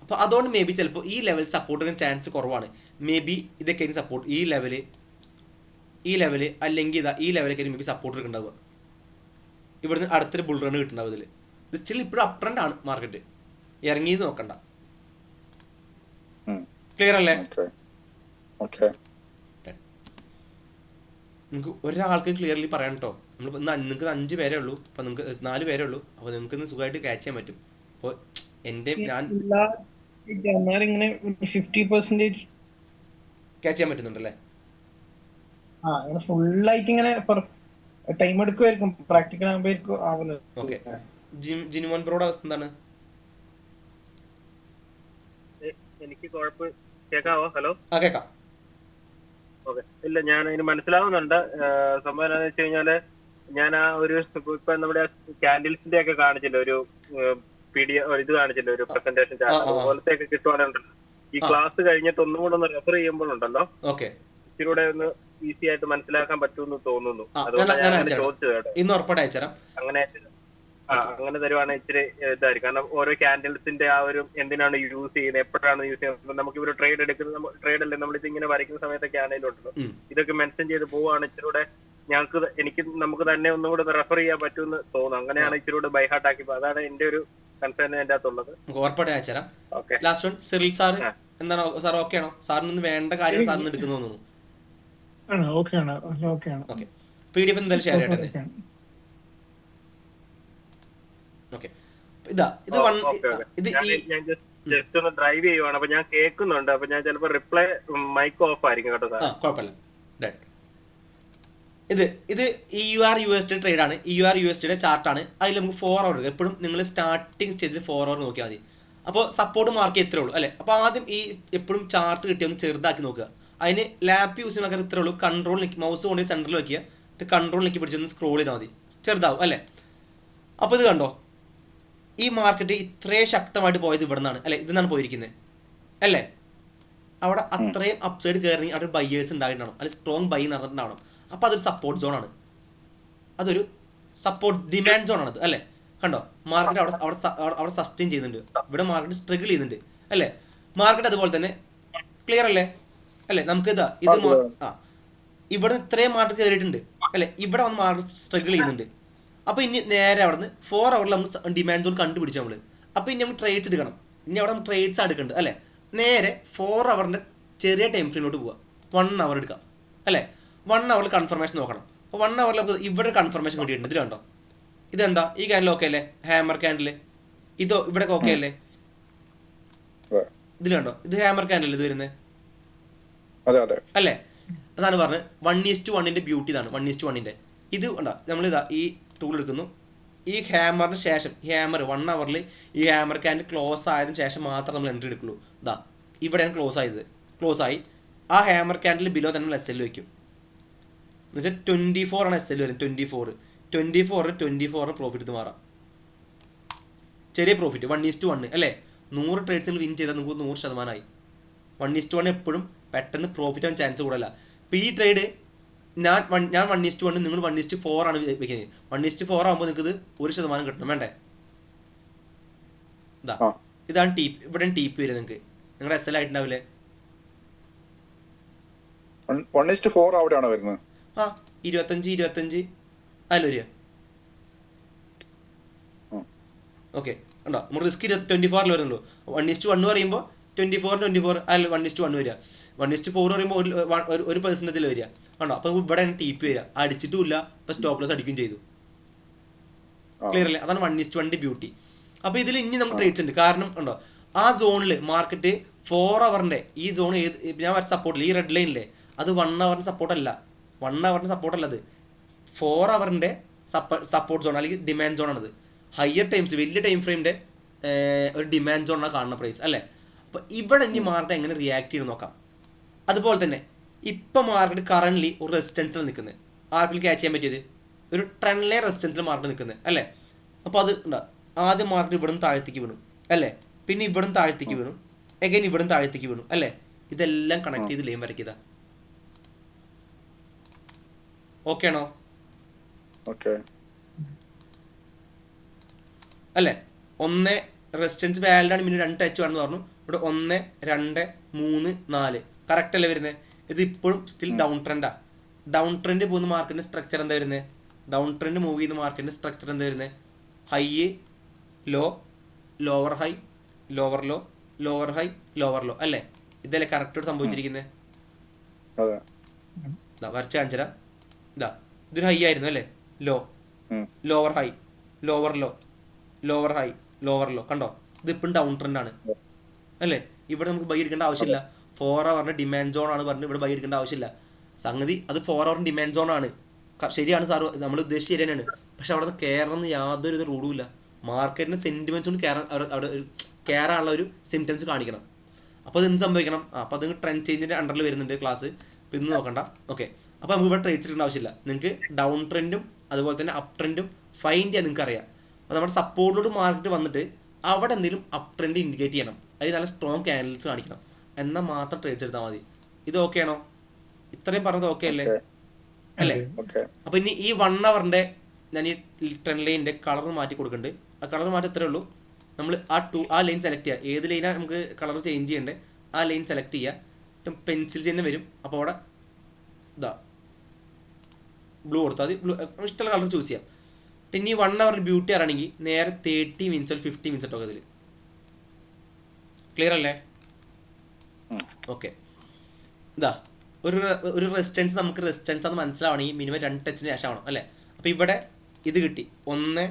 അപ്പോൾ അതുകൊണ്ട് മേ ബി ചിലപ്പോൾ ഈ ലെവൽ സപ്പോർട്ടിന് ചാൻസ് കുറവാണ്. മേ ബി ഇതൊക്കെ സപ്പോർട്ട് ഈ ലെവല് അല്ലെങ്കിൽ ഈ ലെവലൊക്കെ മേ ബി സപ്പോർട്ട് ഉണ്ടാവുക. ഇവിടുന്ന് അടുത്തൊരു ബുൾ റൺ കിട്ടുന്നുണ്ടാവും. ഇതിൽ ഇത് സ്റ്റിൽ ഇപ്പോഴും അപ് ട്രെൻഡ് ആണ് മാർക്കറ്റ്. ഇറങ്ങിയത് നോക്കണ്ട. ക്ലിയർ അല്ലേ? നിങ്ങൾക്ക് ഒരാൾക്ക് ക്ലിയർലി പറയാം കേട്ടോ. നമ്മളിപ്പോൾ നിങ്ങൾക്ക് 5 പേരേ ഉള്ളൂ, അപ്പോൾ നിങ്ങൾക്ക് 4 പേരേ ഉള്ളൂ. അപ്പോൾ നിങ്ങൾക്ക് ഇന്ന് സുഖമായിട്ട് ക്യാച്ച് ചെയ്യാൻ പറ്റും. അപ്പോൾ ഞാൻ 50% ക്യാച്ച് ചെയ്യാൻ പറ്റുന്നുണ്ടല്ലേ? ഫുള്ളായിട്ട് ഇങ്ങനെ ടൈം എടുക്കുമായിരിക്കും, പ്രാക്ടിക്കൽ ആകുമ്പോഴേക്കും ആവുന്നത്. ഓക്കെ, ജിനുമോൻ ബ്രോയുടെ അവസ്ഥ എന്താണ്? എനിക്ക് കേൾക്കാവോ? ഹലോ, കേൾക്കാം. ഓക്കെ, ഇല്ല ഞാൻ അതിന് മനസ്സിലാവുന്നുണ്ട്. സംഭവം എന്താണെന്ന് വെച്ച് കഴിഞ്ഞാല് ഞാൻ ആ ഒരു ഇപ്പൊ നമ്മുടെ ക്യാൻഡിൽസിന്റെ ഒക്കെ കാണിച്ചില്ല, ഒരു ഇത് കാണിച്ചില്ല, ഒരു പ്രസന്റേഷൻ ചാർട്ട് അതുപോലത്തെ ഒക്കെ കിട്ടുവാനുണ്ടല്ലോ. ഈ ക്ലാസ് കഴിഞ്ഞിട്ട് ഒന്നും കൂടെ ഒന്ന് റെഫർ ചെയ്യുമ്പോഴുണ്ടല്ലോ ഇച്ചിരി കൂടെ ഒന്ന് ഈസി ആയിട്ട് മനസ്സിലാക്കാൻ പറ്റുമെന്ന് തോന്നുന്നു. അതുകൊണ്ട് ഞാൻ ചോദിച്ചത് കേട്ടോ. അങ്ങനെ തരുവാണെങ്കിൽ ഇച്ചിരി ഇതായിരിക്കും. കാരണം ഓരോ ക്യാൻഡിൽസിന്റെ ആ ഒരു എന്തിനാണ് യൂസ് ചെയ്യുന്നത്, എപ്പോഴാണ് യൂസ് ചെയ്യുന്നത്, നമുക്ക് ഇവര് ട്രേഡ് എടുക്കുന്നത്, ട്രേഡ് അല്ലേ നമ്മളിത് ഇങ്ങനെ വരയ്ക്കുന്ന സമയത്തൊക്കെ ആണെങ്കിലും ഉണ്ടല്ലോ, ഇതൊക്കെ മെൻഷൻ ചെയ്ത് പോവാണ് ഇച്ചിരി കൂടെ നമുക്ക് തന്നെ ഒന്നും കൂടെ റെഫർ ചെയ്യാൻ പറ്റുമെന്ന് തോന്നുന്നു. അങ്ങനെയാണ് ഇച്ചിരി കൂടെ ബൈഹാർട്ട് ആക്കി. അതാണ് എന്റെ ഒരു കൺസേൺ എന്റെ അകത്തുള്ളത്. ലാസ്റ്റ് വൺ സിറിൽ സാർ എന്താണ് സാർ? ഓക്കെ ആണോ? സാറിന് വേണ്ട കാര്യം സാറിന് എടുക്കുന്നു തോന്നുന്നു. PDF എന്തായാലും ഷെയർ ചെയ്യട്ടെ. ഓക്കെ, ഞാൻ ജസ്റ്റ് ഒന്ന് ഡ്രൈവ് ചെയ്യുവാണ്, അപ്പൊ ഞാൻ കേൾക്കുന്നുണ്ട്. അപ്പൊ ഞാൻ ചിലപ്പോ റിപ്ലൈ മൈക്ക് ഓഫ് ആയിരിക്കും കേട്ടോ സാർ. കുഴപ്പമില്ല. ഇത് EUR/USD ട്രേഡ് ആണ്. EUR/USD ചാർട്ടാണ്. അതിൽ നമുക്ക് 4 അവർ എപ്പോഴും നിങ്ങൾ സ്റ്റാർട്ടിങ് സ്റ്റേജിൽ 4 അവർ നോക്കിയാൽ മതി. അപ്പോൾ സപ്പോർട്ട് മാർക്ക് എത്രേ ഉള്ളൂ അല്ലേ? അപ്പോൾ ആദ്യം ഈ എപ്പോഴും ചാർട്ട് കിട്ടിയ ഒന്ന് ചെറുതാക്കി നോക്കുക. അതിന് ലാപ്പ് യൂസ് ചെയ്യുന്ന ഇത്രേ ഉള്ളൂ. കൺട്രോൾ മൗസ് കൊണ്ട് സെൻറ്ററിൽ വയ്ക്കുക, കൺട്രോളിലേക്ക് പിടിച്ചൊന്ന് സ്ക്രോൾ ചെയ്താൽ മതി, ചെറുതാവും അല്ലേ? അപ്പോൾ ഇത് കണ്ടോ, ഈ മാർക്കറ്റ് ഇത്രയും ശക്തമായിട്ട് പോയത് ഇവിടെ നിന്നാണ് അല്ലേ? ഇതിന്നാണ് പോയിരിക്കുന്നത് അല്ലേ? അവിടെ അത്രയും അപ്സൈഡ് കയറി അവിടെ ബയ്യേഴ്സ് ഉണ്ടായിട്ടുണ്ടാവണം, അല്ലെങ്കിൽ സ്ട്രോങ് ബൈ നടന്നിട്ടുണ്ടാവണം. അപ്പോൾ അതൊരു സപ്പോർട്ട് സോണാണ്, അതൊരു സപ്പോർട്ട് ഡിമാൻഡ് സോണാണത് അല്ലേ? കണ്ടോ, മാർക്കറ്റ് അവിടെ സസ്റ്റെയിൻ ചെയ്യുന്നുണ്ട്, ഇവിടെ മാർക്കറ്റ് സ്ട്രഗിൾ ചെയ്യുന്നുണ്ട് അല്ലേ? മാർക്കറ്റ് അതുപോലെ തന്നെ ക്ലിയർ അല്ലേ? നമുക്ക് ഇത് ഇവിടെ ഇത്രയും മാർക്കറ്റ് കയറിയിട്ടുണ്ട് അല്ലേ? ഇവിടെ വന്ന് മാർക്കറ്റ് സ്ട്രഗിൾ ചെയ്യുന്നുണ്ട്. അപ്പോൾ ഇനി നേരെ അവിടെ നിന്ന് 4 അവറിൽ നമ്മൾ ഡിമാൻഡ് സോൺ കണ്ടുപിടിച്ചു നമ്മൾ. അപ്പോൾ ഇനി നമ്മൾ ട്രേഡ്സ് എടുക്കണം. ഇനി അവിടെ നമ്മൾ ട്രേഡ്സ് എടുക്കുന്നുണ്ട് അല്ലേ? നേരെ 4 അവറിൻ്റെ ചെറിയ ടൈം ഫ്രെയിമിലോട്ട് പോവുക. 1 അവർ എടുക്കാം അല്ലേ? 1 അവറിൽ കൺഫർമേഷൻ നോക്കണം. അപ്പോൾ 1 അവറിൽ ഇവിടെ കൺഫർമേഷൻ കിട്ടിയിട്ടുണ്ട്. ഇതിൽ കണ്ടോ, ഇതെന്താ ഈ ക്യാൻഡിൽ ഓക്കെ അല്ലേ? ഹാമർ ക്യാൻഡിൽ ഇതോ ഇവിടെ ഓക്കെ അല്ലേ? ഇതിൽ കണ്ടോ, ഇത് ഹാമർ ക്യാൻഡിൽ ഇത് വരുന്നത് അല്ലേ? അതാണ് പറഞ്ഞത് 1:1 ബ്യൂട്ടി ഇതാണ്. 1:1 ഇത് ഉണ്ടോ, നമ്മളിതാ ഈ ടൂൾ എടുക്കുന്നു. ഈ ഹാമറിന് ശേഷം ഈ ഹാമർ 1 അവറിൽ ഈ ഹാമർ ക്യാൻഡിൽ ക്ലോസ് ആയതിനു ശേഷം മാത്രം നമ്മൾ എൻട്രി എടുക്കുള്ളൂ. ഇതാ ഇവിടെയാണ് ക്ലോസ് ആയി ആ ഹാമർ ക്യാൻഡിൽ ബിലോ തന്നെ നമ്മൾ SL വയ്ക്കും. എന്ന് വെച്ചാൽ 24 ആണ് SL വരുന്നത്. 24 പ്രോഫിറ്റ് എടുത്ത് മാറാം. ചെറിയ പ്രോഫിറ്റ് 1:1 അല്ലേ. 100 ട്രേഡ്സിൽ വിൻ ചെയ്താൽ നിങ്ങൾക്ക് 100%. 1:1 എപ്പോഴും പെട്ടെന്ന് പ്രോഫിറ്റ് ആവാൻ ചാൻസ് കൂടല്ല. ഇപ്പോൾ ഈ ട്രേഡ് ഞാൻ 1:1 നിങ്ങൾ 1:4 ആണ് വെക്കുന്നത്. 1:4 ആകുമ്പോൾ നിങ്ങൾക്ക് ഇത് 1% കിട്ടണം വേണ്ടേ. ഇതാണ് ടീപ്പ്. ഇവിടെ ടീപ്പ് വരും നിങ്ങൾക്ക്. നിങ്ങളുടെ SL ആയിട്ടുണ്ടാവില്ലേ. 1:4 അവിടെയാണോ വരുന്നത്? 25 അതിൽ വരിക. ഓക്കെ ഉണ്ടോ. നമ്മൾ റിസ്ക് 24 വരുന്നുള്ളൂ. 1:1 പറയുമ്പോൾ 24 അതിൽ 1:1 വരിക. 1:4 പറയുമ്പോൾ 1% വരിക. ആണോ. അപ്പോൾ ഇവിടെ ടീപ്പ് വരിക. അടിച്ചിട്ടുമില്ല. ഇപ്പോൾ സ്റ്റോപ്പ് ലോസ് അടിക്കുകയും ചെയ്തു. ക്ലിയർ അല്ലേ. അതാണ് 1:1 ബ്യൂട്ടി. അപ്പോൾ ഇതിൽ ഇനി നമുക്ക് ട്രേഡ്സ് ഉണ്ട്. കാരണം ഉണ്ടോ ആ സോണിൽ മാർക്കറ്റ് 4 അവറിൻ്റെ ഈ സോൺ ഏത് ഞാൻ വരച്ച സപ്പോർട്ടില്ല. ഈ റെഡ് ലൈനിലെ അത് 1 അവറിൻ്റെ സപ്പോർട്ടല്ല. 1 അവറിൻ്റെ സപ്പോർട്ടല്ല. അത് 4 അവറിൻ്റെ സപ്പോർട്ട് സോൺ അല്ലെങ്കിൽ ഡിമാൻഡ് സോണാണത്. ഹയർ ടൈംസ് വലിയ ടൈം ഫ്രെയിമിൻ്റെ ഒരു ഡിമാൻഡ് സോണാണ് കാണുന്ന പ്രൈസ് അല്ലേ. അപ്പോൾ ഇവിടെ ഇനി മാർക്കറ്റ് എങ്ങനെ റിയാക്ട് ചെയ്ത് നോക്കാം. അതുപോലെ തന്നെ ഇപ്പം മാർക്കറ്റ് കറൻ്റ്ലി ഒരു റെസിസ്റ്റൻസിൽ നിൽക്കുന്നത്. ആർക്കും ക്യാച്ച് ചെയ്യാൻ പറ്റിയത് ഒരു ട്രെൻഡ് ലൈൻ റെസിസ്റ്റൻസിൽ മാർക്കറ്റ് നിൽക്കുന്നത് അല്ലേ. അപ്പോൾ അത് ഉണ്ടാകും. ആദ്യം മാർക്കറ്റ് ഇവിടുന്ന് താഴത്തേക്ക് വീണു അല്ലേ. പിന്നെ ഇവിടുന്ന് താഴത്തേക്ക് വീണു. എഗൈൻ ഇവിടുന്ന് താഴത്തേക്ക് വീണു അല്ലേ. ഇതെല്ലാം കണക്ട് ചെയ്ത് ലൈൻ വരയ്ക്കുക. ഓക്കെ ആണോ? ഓക്കെ അല്ലേ. 1 റെസിസ്റ്റൻസ് വാലിഡ് ആണ്. പിന്നെ 2 ടച്ച് വേണമെന്ന് പറഞ്ഞു. ഇവിടെ 1, 2, 3, 4 കറക്റ്റ് അല്ലേ വരുന്നത്. ഇത് ഇപ്പോഴും സ്റ്റിൽ ഡൗൺ ട്രെൻഡാണ്. ഡൗൺ ട്രെൻഡ് പോകുന്ന മാർക്കറ്റിൻ്റെ സ്ട്രക്ചർ എന്താ വരുന്നത്? ഡൗൺ ട്രെൻഡ് മൂവ് ചെയ്യുന്ന മാർക്കറ്റിൻ്റെ സ്ട്രക്ചർ എന്താ വരുന്നത്? High low lower high lower low lower high lower low അല്ലേ. ഇതല്ലേ കറക്റ്റായിട്ട് സംഭവിച്ചിരിക്കുന്നത്. ഇതാ വരച്ച് കാണിച്ചുതരാം. ഇതൊരു ഹൈ ആയിരുന്നു അല്ലേ. Low lower high lower low lower high lower low കണ്ടോ. ഇതിപ്പം ഡൗൺ ട്രെൻഡാണ് അല്ലേ. ഇവിടെ നമുക്ക് ബൈ എടുക്കേണ്ട ആവശ്യമില്ല. 4 അവറിൻ്റെ ഡിമാൻഡ് സോൺ ആണ് പറഞ്ഞ് ഇവിടെ ബൈ എടുക്കേണ്ട ആവശ്യമില്ല. സംഗതി അത് 4 അവറിൻ്റെ ഡിമാൻഡ് സോൺ ആണ്. ശരിയാണ് സാർ, നമ്മൾ ഉദ്ദേശിച്ച് ശരിയാണ്. പക്ഷെ അവിടെ നിന്ന് കയറണമെന്ന് യാതൊരു റൂളും ഇല്ല. മാർക്കറ്റിന് സെൻറ്റിമെൻറ്റ്സ് കൊണ്ട് അവിടെ കയറാനുള്ള ഒരു സിംറ്റംസ് കാണിക്കണം. അപ്പോൾ അത് എന്ത് സംഭവിക്കണം? അപ്പോൾ അത് ട്രെൻഡ് ചേഞ്ചിൻ്റെ അണ്ടറിൽ വരുന്നുണ്ട് ക്ലാസ്. അപ്പോൾ ഇന്ന് നോക്കണ്ട. ഓക്കെ. അപ്പോൾ നമുക്ക് ഇവിടെ ട്രേഡ്സ് എടുക്കേണ്ട ആവശ്യമില്ല. നിങ്ങൾക്ക് ഡൗൺ ട്രെൻഡും അതുപോലെ തന്നെ അപ്പ് ട്രെൻഡും ഫൈൻഡ് ചെയ്യാൻ നിങ്ങൾക്ക് അറിയാം. അപ്പോൾ നമ്മുടെ സപ്പോർട്ടിലോട്ട് മാർക്കറ്റ് വന്നിട്ട് അവിടെ എന്തെങ്കിലും അപ്പ് ട്രെൻഡ് ഇൻഡിക്കേറ്റ് ചെയ്യണം. അതിൽ നല്ല സ്ട്രോങ് ക്യാൻഡിൽസ് കാണിക്കണം. എന്നാൽ മാത്രം ട്രേഡ്സ് എടുത്താൽ മതി. ഇത് ഓക്കെ ആണോ? ഇത്രയും പറഞ്ഞത് ഓക്കെ അല്ലേ അല്ലേ. അപ്പോൾ ഇനി ഈ 1 അവറിൻ്റെ ഞാൻ ഈ ട്രെൻഡ് ലൈനിൻ്റെ കളർ മാറ്റി കൊടുക്കുന്നുണ്ട്. ആ കളർ മാറ്റി ഇത്രയേ ഉള്ളൂ. നമ്മൾ ആ ലൈൻ സെലക്ട് ചെയ്യുക. ഏത് ലൈനാണ് നമുക്ക് കളർ ചേഞ്ച് ചെയ്യേണ്ടത് ആ ലൈൻ സെലക്ട് ചെയ്യുക. പെൻസിൽ തന്നെ വരും. അപ്പോൾ അവിടെ ഇതാ ബ്ലൂ കൊടുത്താൽ മതി. ബ്ലൂ ഇഷ്ടമുള്ള കളർ ചൂസ് ചെയ്യാം. പിന്നെ ഈ 1 അവർ ബ്യൂട്ടി ആണെങ്കിൽ നേരെ 30 മിനിറ്റ്സ് അല്ലെങ്കിൽ 50 മിനിറ്റ്സ് ഇട്ടൊക്കെ ഇതിൽ. ക്ലിയർ അല്ലേ? ഓക്കെ. ഇതാ ഒരു റെസിസ്റ്റൻസ് നമുക്ക് റെസിസ്റ്റൻസ് അത് മനസ്സിലാവണമെങ്കിൽ മിനിമം 2 ടച്ചിന് ശേഷം ആവണം അല്ലേ. അപ്പോൾ ഇവിടെ ഇത് കിട്ടി 1,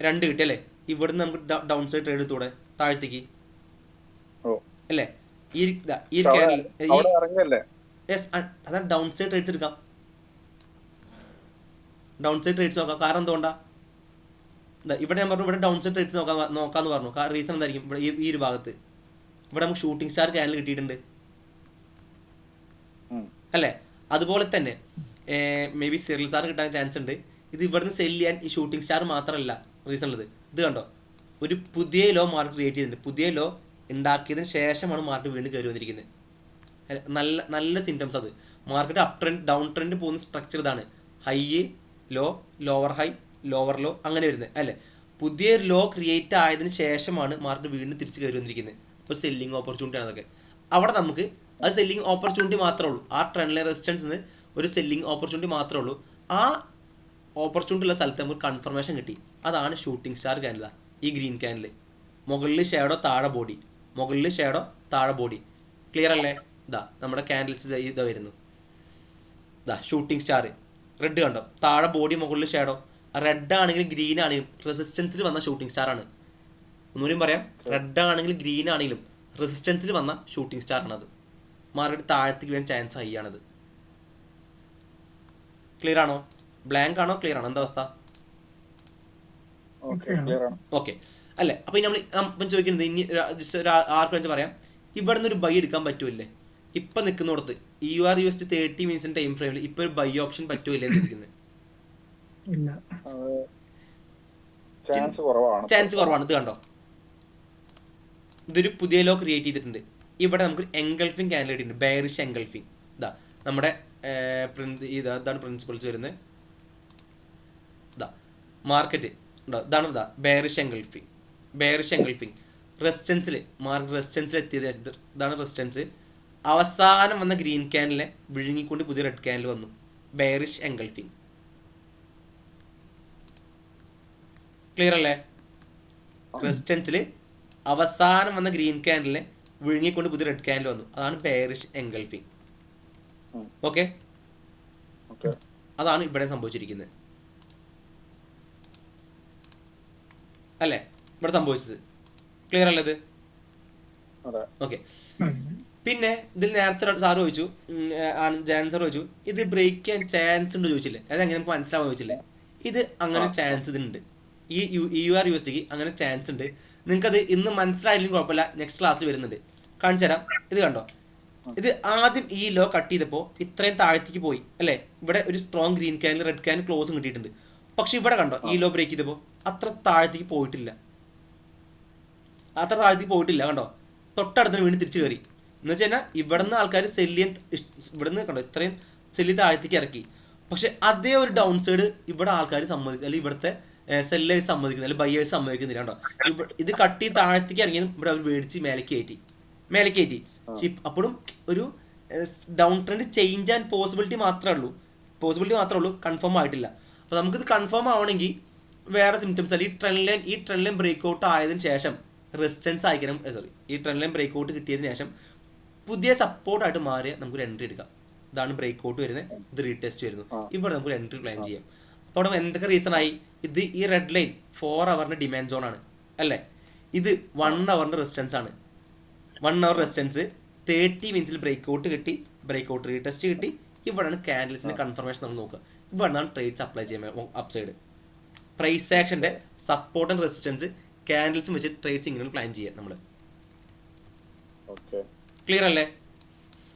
2 കിട്ടി അല്ലേ. ഇവിടുന്ന് നമുക്ക് ഡൗൺ സൈഡ് ട്രേഡ് എടുത്തൂടെ താഴത്തേക്ക് അല്ലേ. അതാണ് ഡൗൺ സൈഡ് ട്രേഡ്സ് എടുക്കാം. ഡൗൺ സൈഡ് ട്രേഡ്സ് നോക്കാം. കാരണം എന്തുകൊണ്ടാ ഇവിടെ ഞാൻ പറഞ്ഞു ഇവിടെ ഡൗൺ സൈഡ് ട്രേഡ്സ് നോക്കാമെന്ന് പറഞ്ഞു. റീസൺ എന്തായിരിക്കും? ഇവിടെ ഈ ഒരു ഭാഗത്ത് ഇവിടെ നമുക്ക് ഷൂട്ടിംഗ് സ്റ്റാർ ക്യാൻഡിൽ കിട്ടിയിട്ടുണ്ട് അല്ലേ. അതുപോലെ തന്നെ മേ ബി സിറിൽ സ്റ്റാർ കിട്ടാൻ ചാൻസ് ഉണ്ട്. ഇത് ഇവിടുന്ന് സെല് ചെയ്യാൻ ഈ ഷൂട്ടിംഗ് സ്റ്റാർ മാത്രമല്ല റീസൺ ഉള്ളത്. ഇത് കണ്ടോ, ഒരു പുതിയ ലോ മാർക്കറ്റ് ക്രിയേറ്റ് ചെയ്തിട്ടുണ്ട്. പുതിയ ലോ ഉണ്ടാക്കിയതിന് ശേഷമാണ് മാർക്കറ്റ് വീണ്ടും കയറി വന്നിരിക്കുന്നത്. നല്ല സിംറ്റംസ് അത്. Market up trend down trend പോകുന്ന സ്ട്രക്ചർ ഇതാണ്. High low lower high lower low അങ്ങനെ വരുന്നത് അല്ലേ. പുതിയൊരു ലോ ക്രിയേറ്റ് ആയതിനു ശേഷമാണ് മാർക്കറ്റ് വീണ്ടും തിരിച്ച് കയറി വന്നിരിക്കുന്നത്. അപ്പോൾ സെല്ലിങ് ഓപ്പർച്യൂണിറ്റി ആണ് അതൊക്കെ. അവിടെ നമുക്ക് അത് സെല്ലിങ് ഓപ്പർച്യൂണിറ്റി മാത്രമേ ഉള്ളൂ. ആ ട്രെൻഡ് ലൈൻ റെസിസ്റ്റൻസിന് ഒരു സെല്ലിങ് ഓപ്പർച്യൂണിറ്റി മാത്രമേ ഉള്ളൂ. ആ ഓപ്പർച്യൂണിറ്റി ഉള്ള സ്ഥലത്ത് നമുക്ക് കൺഫർമേഷൻ കിട്ടി. അതാണ് ഷൂട്ടിംഗ് സ്റ്റാർ ക്യാൻഡിൽ. ഈ ഗ്രീൻ ക്യാൻഡിൽ മുകളിൽ ഷേഡോ താഴെ ബോഡി, മുകളിൽ ഷേഡോ താഴെ ബോഡി. ക്ലിയർ അല്ലേ? ഇതാ നമ്മുടെ ക്യാൻഡിൽസ് ഇതാ വരുന്നു. ഇതാ ഷൂട്ടിംഗ് സ്റ്റാർ റെഡ് കണ്ടോ, താഴെ ബോഡി മുകളിൽ ഷേഡോ. റെഡ് ആണെങ്കിലും ഗ്രീൻ ആണെങ്കിലും റെസിസ്റ്റൻസിൽ വന്ന ഷൂട്ടിംഗ് സ്റ്റാർ ആണ്. ഒന്നുകൂടിയും പറയാം, റെഡ് ആണെങ്കിലും ഗ്രീൻ ആണെങ്കിലും റെസിസ്റ്റൻസിൽ വന്ന ഷൂട്ടിംഗ് സ്റ്റാർ ആണത്. മാർക്കറ്റ് താഴത്തേക്ക് വീഴാൻ ചാൻസ് ഹൈ ആണത്. ക്ലിയർ ആണോ? ബ്ലാങ്ക് ആണോ ക്ലിയർ ആണോ? എന്താ അവസ്ഥ? ഓക്കെ അല്ലേ. അപ്പോൾ നമ്മൾ ചോദിക്കുന്നത് ഇനി ആർക്ക് വെച്ചാൽ പറയാം, ഇവിടെ നിന്ന് ഒരു ബൈ എടുക്കാൻ പറ്റൂല്ലേ? ഇപ്പം നിൽക്കുന്നിടത്ത് USD 30 മിനിറ്റ്സിൻ്റെ ടൈം ഫ്രെയിമിൽ ഇപ്പോൾ ഒരു ബൈ ഓപ്ഷൻ പറ്റൂല്ലേ എന്ന് ചോദിക്കുന്നത്? ചാൻസ് കുറവാണ്. ഇത് കണ്ടോ, ഇതൊരു പുതിയ ലോ ക്രിയേറ്റ് ചെയ്തിട്ടുണ്ട്. ഇവിടെ നമുക്കൊരു എൻഗൾഫിങ് ക്യാൻഡിൽ കിട്ടിയിട്ടുണ്ട്, ബെയറിഷ് എൻഗൾഫിങ്. ഇതാ നമ്മുടെ ഇതാണ് പ്രിൻസിപ്പിൾസ് വരുന്നത്. ഇതാ മാർക്കറ്റ് ഉണ്ടോ, ഇതാണ് ബെയറിഷ് എൻഗൾഫിങ് റെസിസ്റ്റൻസിൽ എത്തിയത്. ഇതാണ് റെസിസ്റ്റൻസ്. അവസാനം വന്ന ഗ്രീൻ ക്യാൻഡിലെ വിഴുങ്ങിക്കൊണ്ട് പുതിയ റെഡ് ക്യാൻഡിൽ വന്നു, ബെയറിഷ് എൻഗൾഫിങ്. ക്ലിയർ അല്ലേ? റെസിസ്റ്റൻസിൽ അവസാനം വന്ന ഗ്രീൻ ക്യാൻഡിലെ വിഴുങ്ങിക്കൊണ്ട് പുതിയ റെഡ് ക്യാൻഡിൽ വന്നു, അതാണ് ബെയറിഷ് എൻഗൾഫിങ്. ഓക്കെ, അതാണ് ഇവിടെ സംഭവിച്ചിരിക്കുന്നത് അല്ലേ, ഇവിടെ സംഭവിച്ചത്. ക്ലിയർ അല്ലേ ഇത്? ഓക്കെ. പിന്നെ ഇതിൽ നേരത്തെ സാറ് ചോദിച്ചു, ജാൻസർ ചോദിച്ചു, ഇത് ബ്രേക്ക് ചെയ്യാൻ ചാൻസ് ഉണ്ട് ചോദിച്ചില്ലേ, അത് എങ്ങനെ നമുക്ക് മനസ്സിലാവാൻ ചോദിച്ചില്ലേ. ഇത് അങ്ങനെ ചാൻസ് ഇതിനുണ്ട്, ഈ UR/USD അങ്ങനെ ചാൻസ് ഉണ്ട്. നിങ്ങൾക്കത് ഇന്ന് മനസ്സിലായില്ലെങ്കിൽ കുഴപ്പമില്ല, നെക്സ്റ്റ് ക്ലാസ്സിൽ വരുന്നുണ്ട്, കാണിച്ചു തരാം. ഇത് കണ്ടോ, ഇത് ആദ്യം ഈ ലോ കട്ട് ചെയ്തപ്പോൾ ഇത്രയും താഴത്തേക്ക് പോയി അല്ലേ, ഇവിടെ ഒരു strong green candle red candle ക്ലോസും കിട്ടിയിട്ടുണ്ട്. പക്ഷെ ഇവിടെ കണ്ടോ, ഈ ലോ ബ്രേക്ക് ചെയ്തപ്പോൾ അത്ര താഴത്തേക്ക് പോയിട്ടില്ല, കണ്ടോ, തൊട്ടടുത്തിന് വീണ്ടും തിരിച്ചു കയറി. എന്ന് വെച്ച് കഴിഞ്ഞാൽ ഇവിടെ നിന്ന് ആൾക്കാർ ഇവിടെ നിന്ന് കണ്ടോ ഇത്രയും സെല്ല് താഴത്തേക്ക് ഇറക്കി. പക്ഷെ അതേ ഒരു ഡൗൺ സൈഡ് ഇവിടെ ആൾക്കാർ സമ്മതിക്കും, അല്ലെങ്കിൽ ഇവിടുത്തെ സെല്ലേഴ്സ് സമ്മതിക്കുന്നില്ല, അല്ലെങ്കിൽ ബയേഴ്സ് സമ്മതിക്കുന്നില്ല. കണ്ടോ, ഇത് കട്ടി താഴത്തേക്ക് ഇറങ്ങിയതും ഇവിടെ അവർ മേടിച്ച് മേലേക്ക് കയറ്റി. അപ്പോഴും ഒരു down trend change and possibility മാത്രമേ ഉള്ളൂ, കൺഫേം ആയിട്ടില്ല. അപ്പോൾ നമുക്കിത് കൺഫേം ആവണമെങ്കിൽ വേറെ സിംറ്റംസ് അല്ല, ഈ ട്രെൻഡ് ലൈൻ ബ്രേക്ക് ഔട്ട് ആയതിനു ശേഷം റെസിസ്റ്റൻസ് അയക്കണം, ഈ ട്രെൻഡ് ലൈൻ ബ്രേക്ക് ഔട്ട് കിട്ടിയതിന് ശേഷം പുതിയ സപ്പോർട്ടായിട്ട് മാറിയ നമുക്കൊരു എൻട്രി എടുക്കാം. ഇതാണ് ബ്രേക്ക് ഔട്ട് വരുന്നത്, ഇത് റീടെസ്റ്റ് വരുന്നു, ഇവിടെ നമുക്കൊരു എൻട്രി പ്ലാൻ ചെയ്യാം. അപ്പോൾ അവിടെ എന്തൊക്കെ റീസൺ ആയി, ഇത് ഈ റെഡ് ലൈൻ 4 ഹവറിൻ്റെ ഡിമാൻഡ് സോൺ ആണ് അല്ലേ, ഇത് 1 ഹവറിൻ്റെ റെസിസ്റ്റൻസ് ആണ്. 1 ഹവർ റെസിസ്റ്റൻസ് 30 മിനിറ്റ്സിൽ ബ്രേക്ക് ഔട്ട് കിട്ടി, ബ്രേക്ക് ഔട്ട് റീടെസ്റ്റ് കിട്ടി. ഇവിടെയാണ് ക്യാൻഡിൽസിൻ്റെ കൺഫർമേഷൻ നമ്മൾ നോക്കുക. ഇവിടെയാണ് ട്രേഡ്സ് അപ്ലൈ ചെയ്യുന്നത്. അപ്സൈഡ് പ്രൈസ് ആക്ഷൻ്റെ സപ്പോർട്ട് ആൻഡ് റെസിസ്റ്റൻസ് ക്യാൻഡിൽസും വെച്ച് ട്രേഡ്സ് ഇങ്ങനെ പ്ലാൻ ചെയ്യാം നമ്മൾ. ക്ലിയർ അല്ലേ?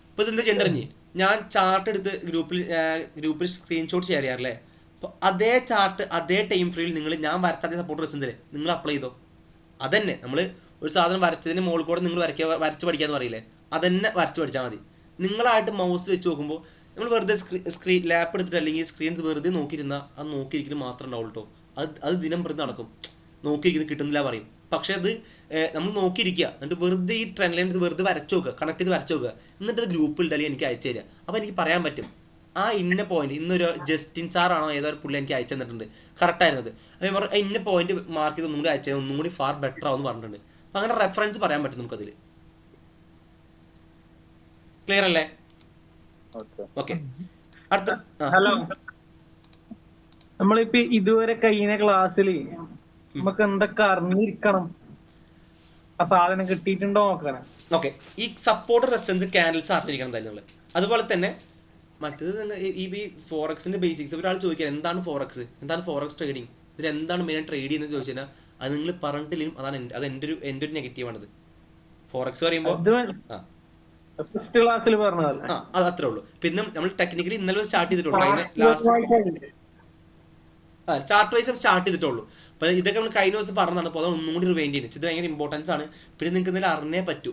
ഇപ്പോൾ ഇതെന്താ ചെയ്യേണ്ടറിഞ്ഞ്, ഞാൻ ചാർട്ട് എടുത്ത് ഗ്രൂപ്പിൽ സ്ക്രീൻഷോട്ട് ഷെയർ ചെയ്യാറില്ലേ, അപ്പോൾ അതേ ചാർട്ട് അതേ ടൈം ഫ്രെയിമിൽ ഞാൻ വരച്ച അതേ സപ്പോർട്ട് റെസിസ്റ്റൻസിൽ നിങ്ങൾ അപ്ലൈ ചെയ്തോ. അതന്നെ നമ്മൾ ഒരു സാധനം വരച്ചതിന് മുകളിൽ കൂടെ നിങ്ങൾ വരച്ച് പഠിക്കാന്ന് പറയില്ലേ, അതന്നെ വരച്ച് പഠിച്ചാൽ മതി. നിങ്ങളായിട്ട് മൗസ് വെച്ച് നോക്കുമ്പോൾ നമ്മൾ വെറുതെ ലാപ്പ് എടുത്തിട്ട് അല്ലെങ്കിൽ സ്ക്രീൻ വെറുതെ നോക്കിയിരുന്നാൽ അത് നോക്കിയിരിക്കുന്നത് മാത്രമേ ഉണ്ടാവുള്ളൂ കേട്ടോ. അത് ദിനം പ്രതി നടക്കും, നോക്കിയിരിക്കുന്നത് കിട്ടുന്നില്ല പറയും. പക്ഷേ അത് നമ്മൾ നോക്കിയിരിക്കുക, എന്നിട്ട് വെറുതെ ഈ ട്രെൻഡ് ലൈൻ വെറുതെ വരച്ചു നോക്കുക, കണക്ട് ചെയ്ത് വരച്ചു നോക്കുക, എന്നിട്ട് അത് ഗ്രൂപ്പിൽ ഇട്ടാലും എനിക്ക് അയച്ചു തരിക. അപ്പോൾ എനിക്ക് പറയാൻ പറ്റും ആ ഇന്ന പോയിന്റ് ഇന്നൊരു ജസ്റ്റിൻ സാറാണോ ഏതോ ഒരു പുള്ളി എനിക്ക് അയച്ചു തന്നിട്ടുണ്ട് കറക്റ്റായിരുന്നത്. അപ്പോൾ ഇന്ന പോയിന്റ് മാർക്ക് ചെയ്ത് ഒന്നും കൂടി അയച്ചു ഒന്നും കൂടി ഫാർ ബെറ്റർ ആവുമെന്ന് പറഞ്ഞിട്ടുണ്ട്. അപ്പം അങ്ങനെ റെഫറൻസ് പറയാൻ പറ്റും നമുക്കതിൽ. ക്ലിയർ അല്ലേ? ഓക്കെ. അടുത്ത ഹലോ, നമ്മളിപ്പോ ഇതുവരെ കഴിഞ്ഞ ക്ലാസ്സിൽ നമുക്ക് എന്തൊക്കെ അറിഞ്ഞിരിക്കണം, ആ സാധനം കിട്ടിയിട്ടുണ്ടോ നോക്കണം. ഓക്കെ, ഈ സപ്പോർട്ട് റെസിസ്റ്റൻസ് ക്യാൻഡിൽസ് അറിഞ്ഞിരിക്കണം എന്തായാലും നിങ്ങൾ. അതുപോലെ തന്നെ മറ്റേത് ഈ ഫോറക്സിന്റെ ബേസിക്സ് ഒരാൾ ചോദിക്കാൻ എന്താണ് ഫോറക്സ് ട്രേഡിങ്, ഇതിൽ എന്താണ് മെയിൻ ട്രേഡ് ചെയ്യുന്നത് ചോദിച്ചു കഴിഞ്ഞാൽ അത് നിങ്ങൾ പറഞ്ഞിട്ടില്ലെങ്കിലും അത് എൻ്റെ ഒരു നെഗറ്റീവാണത്. ഫോറക്സ് പറയുമ്പോൾ അത് അത്രേ ഉള്ളൂ. പിന്നെ നമ്മൾ ടെക്നിക്കലി ഇന്നലെ സ്റ്റാർട്ട് ചെയ്തിട്ടുള്ളൂ, അതിന് ലാസ്റ്റ് ചാർട്ട് വൈസ് സ്റ്റാർട്ട് ചെയ്തിട്ടുള്ളൂ. അപ്പോൾ ഇതൊക്കെ നമ്മൾ കഴിഞ്ഞ ദിവസം പറഞ്ഞതാണ്. അപ്പോൾ അത് ഒന്നും കൂടി റിവൈൻഡ് ചെയ്യുന്നത് ഇത് ഭയങ്കര ഇമ്പോർട്ടൻസ് ആണ്. പിന്നെ നിങ്ങൾക്ക് എന്തെങ്കിലും അറിഞ്ഞേ പറ്റൂ.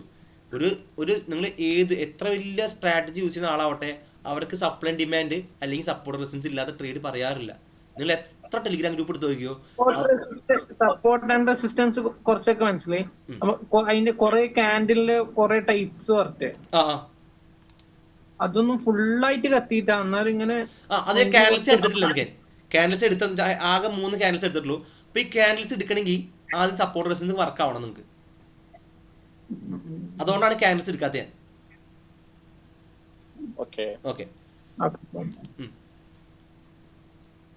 നിങ്ങൾ എത്ര വലിയ സ്ട്രാറ്റജി യൂസ് ചെയ്യുന്ന ആളാവട്ടെ, അവർക്ക് സപ്ലൈ ആൻഡ് ഡിമാൻഡ് അല്ലെങ്കിൽ സപ്പോർട്ട് റെസിസ്റ്റൻസ് ഇല്ലാത്ത ട്രേഡ് പറയാറില്ല. നിങ്ങൾ എത്ര ടെലിഗ്രാം ഗ്രൂപ്പ് എടുത്ത് നോക്കിയോ, സപ്പോർട്ട് ആൻഡ് റെസിസ്റ്റൻസ് കുറച്ചൊക്കെ മനസ്സിലായി. അതിന്റെ കുറെ ക്യാൻഡിലിന്റെ കുറെ ടൈപ്സ് പറഞ്ഞേ, അതൊന്നും ഫുള്ളായിട്ട് കത്തിയിട്ടാ എന്നാലും ഇങ്ങനെ അതേ ക്യാൻഡിൽസ് എടുത്തിട്ടില്ല. ക്യാൻഡിൽസ് എടുത്ത ആകെ 3 ക്യാൻഡിൽസ് എടുത്തിട്ടുള്ളൂ. അപ്പൊ ഈ ക്യാൻഡിൽസ് എടുക്കണമെങ്കിൽ ആദ്യം സപ്പോർട്ട് റെസിസ്റ്റൻസ് വർക്ക് ആവണം നിങ്ങൾക്ക്. അതുകൊണ്ടാണ് ക്യാൻഡിൽസ് എടുക്കാത്ത ഞാൻ. ഓക്കെ,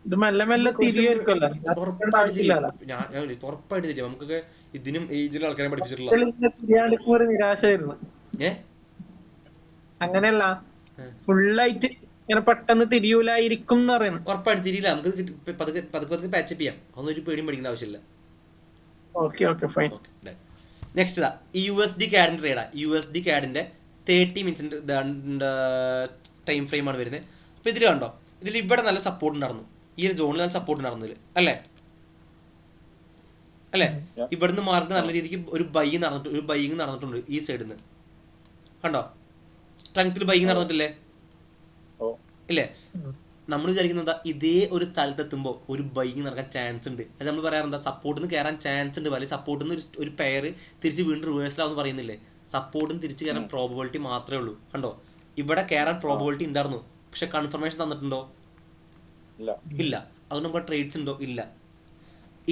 ഇത് മെല്ലെ മെല്ലെ തിരിയായിരിക്കുമല്ലോ. ഉറപ്പായിട്ട് തിരിയും. നമുക്കൊക്കെ ഇതിനും ഏജിലുള്ള ആൾക്കാരെ പഠിപ്പിച്ചിട്ടുള്ള നിരാശയായിരുന്നു. അങ്ങനെയല്ല, ഫുള്ളായിട്ട് ഇങ്ങനെ പെട്ടെന്ന് തിരിയൂലായിരിക്കും എന്ന് പറയുന്നു. ഉറപ്പായിട്ട് തിരിയില്ല. നമുക്ക് പതുക്കെ പാച്ചപ്പ് ചെയ്യാം. അതൊന്നും ഒരു പേടിയും പഠിക്കേണ്ട ആവശ്യമില്ല. നെക്സ്റ്റ് ഇതാ ഈ USD CAD ട്രേഡാ. USD CAD 30 മിനിറ്റ്സിന്റെ ടൈം ഫ്രെയിം ആണ് വരുന്നത്. അപ്പോൾ ഇതിൽ കണ്ടോ, ഇതിൽ ഇവിടെ നല്ല സപ്പോർട്ട് ഉണ്ടായിരുന്നു, ഈ ഒരു സോണിൽ നല്ല സപ്പോർട്ട് ഉണ്ടായിരുന്നില്ല അല്ലേ? ഇവിടുന്ന് മാറിയിട്ട് നല്ല രീതിക്ക് ഒരു ബൈയിങ് നടന്നിട്ടുണ്ട് ഈ സൈഡിൽ നിന്ന്. കണ്ടോ? സ്ട്രെങ്ത്തിൽ ബൈയിങ് നടന്നിട്ടില്ലേ? ഇല്ലേ? നമ്മൾ വിചാരിക്കുന്നത് ഇതേ ഒരു സ്ഥലത്തെത്തുമ്പോൾ ഒരു ബൈയിങ് നടക്കാൻ ചാൻസ് ഉണ്ട്. അത് നമ്മൾ പറയാറെന്താ, സപ്പോർട്ടിൽ നിന്ന് കയറാൻ ചാൻസ് ഉണ്ട്, അല്ലെങ്കിൽ സപ്പോർട്ടിൽ നിന്ന് ഒരു പെയർ തിരിച്ച് വീണ്ടും റിവേഴ്സലാവെന്ന് പറയുന്നില്ലേ? സപ്പോർട്ടിൽ നിന്ന് തിരിച്ച് കയറാൻ പ്രോബബിലിറ്റി മാത്രമേ ഉള്ളൂ. കണ്ടോ? ഇവിടെ കയറാൻ പ്രോബബിലിറ്റി ഉണ്ടായിരുന്നു, പക്ഷെ കൺഫർമേഷൻ തന്നിട്ടുണ്ടോ? ഇല്ല. അതുകൊണ്ട് നമുക്ക് ട്രേഡ്സ് ഉണ്ടോ? ഇല്ല.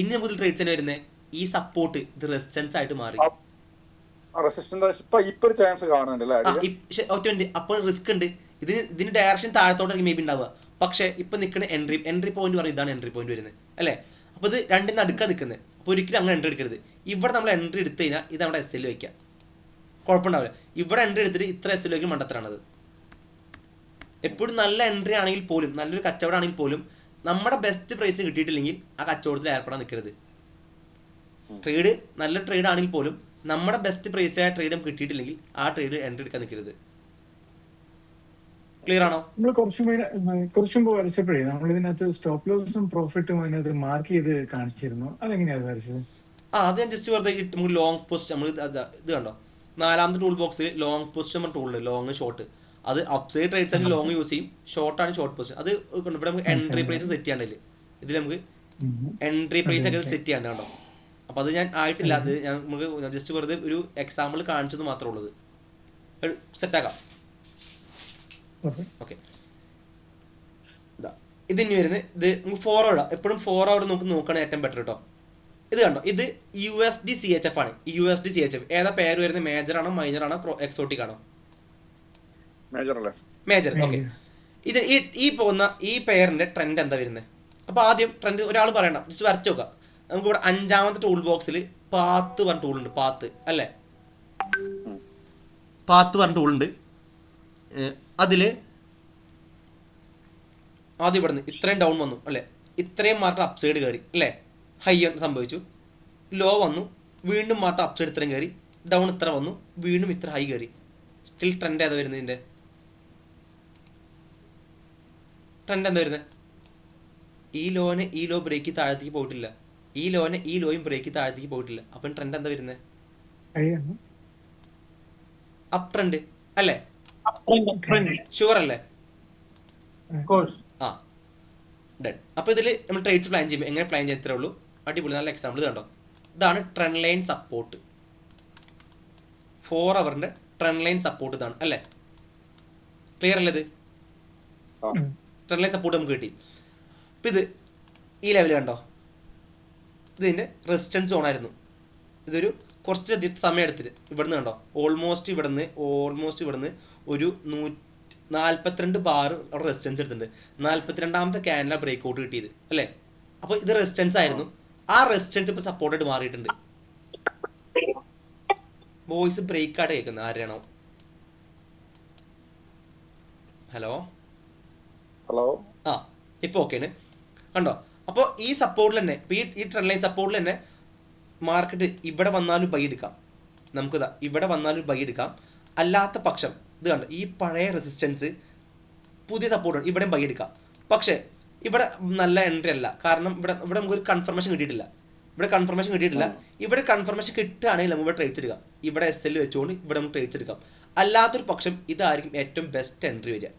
ഇനി നമുക്ക് ട്രേഡ്സ് തന്നെ വരുന്നത് ഈ സപ്പോർട്ട് ഇത് റെസിസ്റ്റൻസ് ആയിട്ട് മാറി. അപ്പോൾ റിസ്ക് ഉണ്ട്. ഇതിന് ഡയറക്ഷൻ താഴത്തോട്ടായിരിക്കും മേ ബി ഉണ്ടാവുക. പക്ഷേ ഇപ്പൊ നിൽക്കുന്ന എൻട്രി പോയിന്റ് പറയും, ഇതാണ് എൻട്രി പോയിന്റ് വരുന്നത് അല്ലേ? അപ്പോൾ ഇത് രണ്ടിന് അടുക്കാൻ നിൽക്കുന്നത്. അപ്പോൾ ഒരിക്കലും അങ്ങനെ എൻട്രി എടുക്കരുത്. ഇവിടെ നമ്മൾ എൻട്രി എടുത്തു കഴിഞ്ഞാൽ ഇത് അവിടെ SL വയ്ക്കാം, കുഴപ്പമുണ്ടാവില്ല. ഇവിടെ എൻട്രി എടുത്തിട്ട് ഇത്ര SL വയ്ക്കും മണ്ടത്തരാണത്. എപ്പോഴും നല്ല എൻട്രി ആണെങ്കിൽ പോലും, നല്ലൊരു കച്ചവടം ആണെങ്കിൽ പോലും നമ്മുടെ ബെസ്റ്റ് പ്രൈസ് കിട്ടിയിട്ടില്ലെങ്കിൽ ആ കച്ചവടത്തിൽ ഏർപ്പെടാൻ നിൽക്കരുത്. ട്രേഡ് നല്ല ട്രേഡ് ആണെങ്കിൽ പോലും നമ്മുടെ ബെസ്റ്റ് പ്രൈസിലായ ട്രേഡ് നമുക്ക് കിട്ടിയിട്ടില്ലെങ്കിൽ ആ ട്രേഡ് എൻട്രി എടുക്കാൻ നിൽക്കരുത്. ക്ലിയർ ആണോ? നമ്മൾ കുറച്ചു മുമ്പ് വരച്ചപ്പോഴേ നമ്മൾ ഇതിനകത്ത് സ്റ്റോപ്പ് ലോസും പ്രോഫിറ്റും അതിനകത്ത് മാർക്ക് ചെയ്ത് കാണിച്ചിരുന്നു. അതെങ്ങനെയാണ് വരച്ചത്? അത് ഞാൻ ജസ്റ്റ് വെറുതെ നമുക്ക് ലോങ് പോസ്റ്റ് നമ്മൾ ഇത് കണ്ടോ, 4ാമത്തെ ടൂൾ ബോക്സിൽ ലോങ് പോസ്റ്റ് നമ്മൾ ടൂൾ ലോങ് ഷോർട്ട്. അത് അപ്സൈഡ് ട്രേഡ്സ് ആണെങ്കിൽ ലോങ് യൂസ് ചെയ്യും, ഷോർട്ടാണ് ഷോർട്ട് പോസ്റ്റ്. അത് ഇവിടെ നമുക്ക് എൻട്രി പ്രൈസ് സെറ്റ് ചെയ്യാണ്ടില്ലേ? ഇതിൽ നമുക്ക് എൻട്രി പ്രൈസ് ഒക്കെ സെറ്റ് ചെയ്യാണ്ട് കണ്ടോ. അപ്പോൾ അത് ഞാൻ ആയിട്ടില്ല. അത് നമുക്ക് ജസ്റ്റ് വെറുതെ ഒരു എക്സാമ്പിൾ കാണിച്ചത് മാത്രമേ ഉള്ളത്. സെറ്റാക്കാം. ഓക്കെ, ഇതിന് വരുന്നത് ഇത് നമുക്ക് 4 hour. എപ്പോഴും 4 hour നമുക്ക് നോക്കണം ഏറ്റവും ബെറ്റർ കേട്ടോ. ഇത് കണ്ടോ, ഇത് USD CHF ആണ്. USD CHF ഏതാ പേര് വരുന്നത്? മേജർ ആണോ, മൈനർ ആണോ, എക്സോട്ടിക് ആണോ? മേജർ. ഓക്കെ, ഇത് ഈ പോകുന്ന ഈ പെയറിന്റെ ട്രെൻഡ് എന്താ വരുന്നത്? അപ്പോൾ ആദ്യം ട്രെൻഡ് ഒരാൾ പറയണ്ട, ജസ്റ്റ് വരച്ചു നോക്കാം. നമുക്കിവിടെ 5ാമത്തെ ടൂൾ ബോക്സിൽ പാത്ത് പറഞ്ഞ ടൂൾ ഉണ്ട്. പാത്ത് അല്ലേ? പാത്ത് പറഞ്ഞ ടൂൾ ഉണ്ട്. അതിൽ ആദ്യം ഇവിടെ നിന്ന് ഇത്രയും ഡൗൺ വന്നു അല്ലേ? ഇത്രയും മാറ്റം അപ്സൈഡ് കയറി അല്ലേ? ഹൈ സംഭവിച്ചു, ലോ വന്നു, വീണ്ടും മാറ്റം അപ്സൈഡ് ഇത്രയും കയറി, ഡൗൺ ഇത്ര വന്നു, വീണ്ടും ഇത്ര ഹൈ കയറി. സ്റ്റിൽ ട്രെൻഡ് ഏതാ വരുന്നത്? ഇതിൻ്റെ ട്രെൻഡ് എന്താ വരുന്നത്? ഈ ലോ ബ്രേക്ക് താഴത്തേക്ക് പോയിട്ടില്ല, ഈ ലോയും ബ്രേക്ക് താഴത്തേക്ക് പോയിട്ടില്ല. അപ്പം ട്രെൻഡ് എന്താ വരുന്നത്? അപ്പ് ട്രെൻഡ് അല്ലേ? ഷുവർ അല്ലേ? ആ, ഡൺ. അപ്പോൾ ഇതിൽ നമ്മൾ ട്രേഡ്സ് പ്ലാൻ ചെയ്യുമ്പോൾ എങ്ങനെ പ്ലാൻ ചെയ്തേ ഉള്ളൂ. അടിപൊളി, നല്ല എക്സാമ്പിൾ കണ്ടോ. ഇതാണ് ട്രെൻഡ് ലൈൻ സപ്പോർട്ട്. 4 hourന്റെ ട്രെൻഡ് ലൈൻ സപ്പോർട്ട് ഇതാണ് അല്ലേ? ക്ലിയർ അല്ലേ? ഇത് ട്രെൻഡ് ലൈൻ സപ്പോർട്ട് നമുക്ക് കിട്ടി. അപ്പം ഇത് ഈ ലെവൽ കണ്ടോ, ഇതിൻ്റെ റെസിസ്റ്റൻസ് സോൺ ആയിരുന്നു. ഇതൊരു കുറച്ച് സമയം എടുത്തിട്ട് ഇവിടുന്ന് കണ്ടോ, ഓൾമോസ്റ്റ് ഇവിടുന്ന് ഒരു 142 ബാർ അവിടെ റെസിസ്റ്റൻസ് എടുത്തിട്ടുണ്ട്. 42ാമത്തെ ക്യാൻഡിലാണ് ബ്രേക്ക് ഔട്ട് കിട്ടിയത് അല്ലേ? അപ്പോൾ ഇത് റെസിസ്റ്റൻസ് ആയിരുന്നു. ആ റെസിസ്റ്റൻസ് ഇപ്പോൾ സപ്പോർട്ടായിട്ട് മാറിയിട്ടുണ്ട്. വോയിസ് ബ്രേക്ക് ആയിട്ട് കേൾക്കുന്നത് ആരെയാണോ? ഹലോ ആ, ഇപ്പോൾ ഓക്കെയാണ് കണ്ടോ. അപ്പോൾ ഈ സപ്പോർട്ടിൽ തന്നെ, ഈ ട്രെൻഡ് ലൈൻ സപ്പോർട്ടിൽ തന്നെ മാർക്കറ്റ് ഇവിടെ വന്നാലും ബൈ എടുക്കാം. നമുക്കിതാ ഇവിടെ വന്നാലും ബൈ എടുക്കാം. അല്ലാത്ത പക്ഷം ഇത് കണ്ടോ, ഈ പഴയ റെസിസ്റ്റൻസ് പുതിയ സപ്പോർട്ടാണ്, ഇവിടെയും ബൈ എടുക്കാം. പക്ഷേ ഇവിടെ നല്ല എൻട്രി അല്ല, കാരണം ഇവിടെ നമുക്കൊരു കൺഫർമേഷൻ കിട്ടിയിട്ടില്ല. ഇവിടെ കൺഫർമേഷൻ കിട്ടുകയാണെങ്കിൽ നമുക്ക് ഇവിടെ ട്രേഡ്സ് എടുക്കാം. ഇവിടെ SL വെച്ചുകൊണ്ട് ഇവിടെ നമുക്ക് ട്രേഡ്സ് എടുക്കാം. അല്ലാത്തൊരു പക്ഷം ഇതായിരിക്കും ഏറ്റവും ബെസ്റ്റ് എൻട്രി വരിക.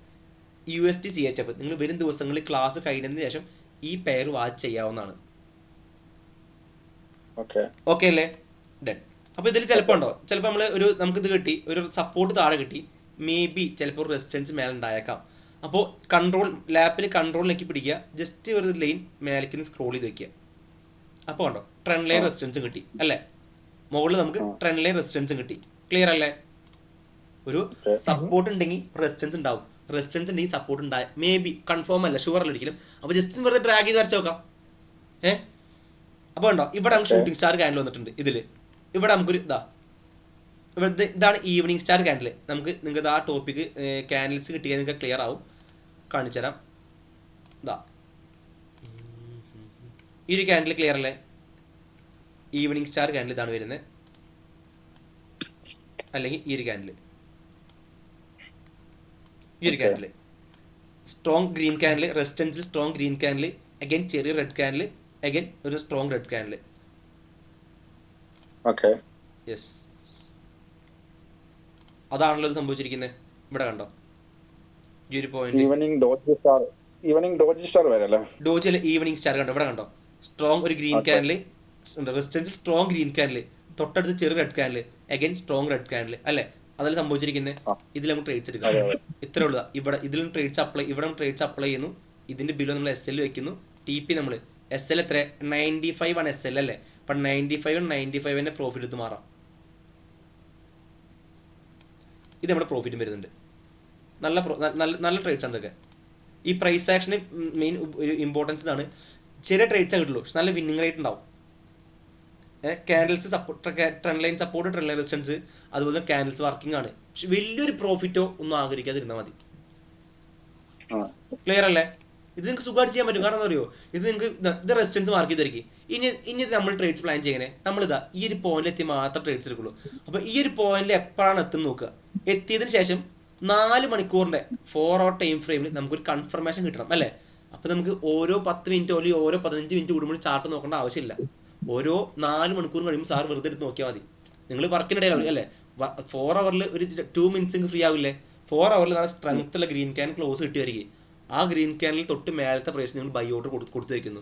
USD CHF നിങ്ങൾ വരും ദിവസങ്ങളിൽ ക്ലാസ് കഴിഞ്ഞതിന് ശേഷം ഈ പെയർ വാച്ച് ചെയ്യാവുന്നതാണ്. ഓക്കെ അല്ലേ? ഡൺ. അപ്പോൾ ഇതിൽ ചിലപ്പോൾ നമുക്കിത് കിട്ടി, ഒരു സപ്പോർട്ട് താഴെ കിട്ടി, മേ ബി ചിലപ്പോൾ റെസിസ്റ്റൻസ് മേലെ ഉണ്ടായേക്കാം. അപ്പോൾ ലാപ്പിൽ കൺട്രോളിലേക്ക് പിടിക്കുക, ജസ്റ്റ് ഒരു ലൈൻ മേലേക്ക് സ്ക്രോൾ ചെയ്ത് വെക്കുക. അപ്പോൾ ഉണ്ടോ ട്രെൻഡ് ലൈൻ റെസിസ്റ്റൻസും കിട്ടി അല്ലേ? മുകളിൽ നമുക്ക് ട്രെൻഡ് ലൈൻ റെസിസ്റ്റൻസും കിട്ടി. ക്ലിയർ അല്ലേ? ഒരു സപ്പോർട്ട് ഉണ്ടെങ്കിൽ റെസിസ്റ്റൻസ് ഉണ്ടാവും, റെസിസ്റ്റൻസ് ഉണ്ടെങ്കിൽ സപ്പോർട്ട് ഉണ്ടായ മേ ബി, കൺഫേം അല്ല, ഷുവർ അല്ല ഒരിക്കലും. അപ്പോൾ ജസ്റ്റ് വെറുതെ ഡ്രാഗ് ചെയ്ത് വരച്ച് നോക്കാം. അപ്പോൾ ഉണ്ടോ ഇവിടെ നമുക്ക് ഷൂട്ടിംഗ് സ്റ്റാർ ക്യാൻഡിൽ വന്നിട്ടുണ്ട്. ഇവിടെ നമുക്കൊരു ഇതാണ് ഈവനിങ് സ്റ്റാർ ക്യാൻഡിൽ. നിങ്ങൾക്ക് ആ ടോപ്പിക്ക് ക്യാൻഡിൽസ് കിട്ടിയാൽ നിങ്ങൾക്ക് ക്ലിയർ ആവും. കാണിച്ചു തരാം. ഈ ഒരു ക്യാൻഡിൽ ക്ലിയർ അല്ലേ? ഈവനിങ് സ്റ്റാർ ക്യാൻഡിൽ ഇതാണ് വരുന്നത്. അല്ലെങ്കിൽ ഈ ഒരു ക്യാൻഡിൽ സ്ട്രോങ് ഗ്രീൻ ക്യാൻഡിൽ, റെസിസ്റ്റൻസിൽ സ്ട്രോങ് ഗ്രീൻ ക്യാൻഡിൽ, അഗൈൻ ചെറിയ റെഡ് ക്യാൻഡിൽ, അഗൈൻ ഒരു strong red candle. Okay yes, അതാണല്ലോ ഇത് സംഭവിച്ചിരിക്കുന്നത്. ഇവിടെ കണ്ടോ ഈ ഒരു പോയിന്റ്, ഈവനിങ് ഡോജി സ്റ്റാർ വരെ അല്ലേ? ഡോജി അല്ല, ഈവനിങ് സ്റ്റാർ കണ്ടോ? ഇവിടെ കണ്ടോ സ്ട്രോങ് ഒരു green candle, resistance strong green candle, തൊട്ടടുത്ത് ചെറിയ red candle, again strong red candle അല്ലേ? അതല്ല സംഭവിച്ചിരിക്കുന്നത്. ഇതിൽ നമുക്ക് ട്രേഡ്സ് എടുക്കാം. ഇത്രേ ഉള്ളൂ. ഇവിടെ ഇതിലും ട്രേഡ്സ് അപ്ലൈ, ഇവിടെ ട്രേഡ്സ് അപ്ലൈ ചെയ്യുന്നു. ഇതിന്റെ ബില്ല് നമ്മൾ SL വെക്കുന്നു. TP നമ്മൾ SL എത്ര 95 ആണ് SL അല്ലേ? അപ്പം 95 പ്രോഫിറ്റ് എടുത്ത് മാറാം. ഇത് നമ്മുടെ പ്രോഫിറ്റും വരുന്നുണ്ട്. നല്ല ട്രേഡ്സ് ആണ് ഇതൊക്കെ. ഈ പ്രൈസ് ആക്ഷന് മെയിൻ ഒരു ഇമ്പോർട്ടൻസ് ഇതാണ്. ചെറിയ ട്രേഡ്സേ കിട്ടുള്ളൂ, പക്ഷെ നല്ല വിന്നിങ് റേറ്റ് ഉണ്ടാവും. Candles support, trend line support, trend line resistance, അതുപോലെ ക്യാൻഡിൽസ് വർക്കിംഗ് ആണ്. പക്ഷെ വലിയൊരു പ്രോഫിറ്റോ ഒന്നും ആഗ്രഹിക്കാതിരുന്നാൽ മതി. ക്ലിയർ അല്ലേ? ഇത് നിങ്ങൾക്ക് സുഖമായിട്ട് ചെയ്യാൻ പറ്റും. കാരണം എന്താ പറയുക, ഇത് നിങ്ങൾക്ക് ഇത് റെസിസ്റ്റൻസ് മാർക്ക് ചെയ്തിരിക്കും. ഇനി നമ്മൾ ട്രേഡ്സ് പ്ലാൻ ചെയ്യണേ, നമ്മളിതാ ഈ ഒരു പോയിന്റിൽ എത്തി മാത്രം ട്രേഡ്സ് എടുക്കുള്ളൂ. അപ്പോൾ ഈ ഒരു പോയിന്റിൽ എപ്പോഴാണ് എത്തുന്നത് നോക്കുക. എത്തിയതിന് ശേഷം 4 മണിക്കൂറിൻ്റെ 4 hour ടൈം ഫ്രെയിമിൽ നമുക്കൊരു കൺഫർമേഷൻ കിട്ടണം അല്ലേ? അപ്പോൾ നമുക്ക് ഓരോ 10 മിനിറ്റ് അല്ലെങ്കിൽ ഓരോ 15 മിനിറ്റ് കൂടുമ്പോൾ ചാർട്ട് നോക്കേണ്ട ആവശ്യമില്ല. ഓരോ 4 മണിക്കൂർ കഴിയുമ്പോൾ സാർ വെറുതെ എടുത്ത് നോക്കിയാൽ മതി. നിങ്ങൾ വർക്കിനിടയിലാവും അല്ലേ? 4 hour ഒരു 2 minutes ഫ്രീ ആവില്ലേ? 4 hour നല്ല സ്ട്രെങ്ത്തുള്ള ഗ്രീൻ ക്യാൻ ക്ലോസ് കിട്ടി വരികയും ആ ഗ്രീൻ ക്യാനിൽ തൊട്ട് മേലത്തെ പ്രൈസ് നിങ്ങൾ ബൈ ഓർഡർ കൊടുത്തു വയ്ക്കുന്നു.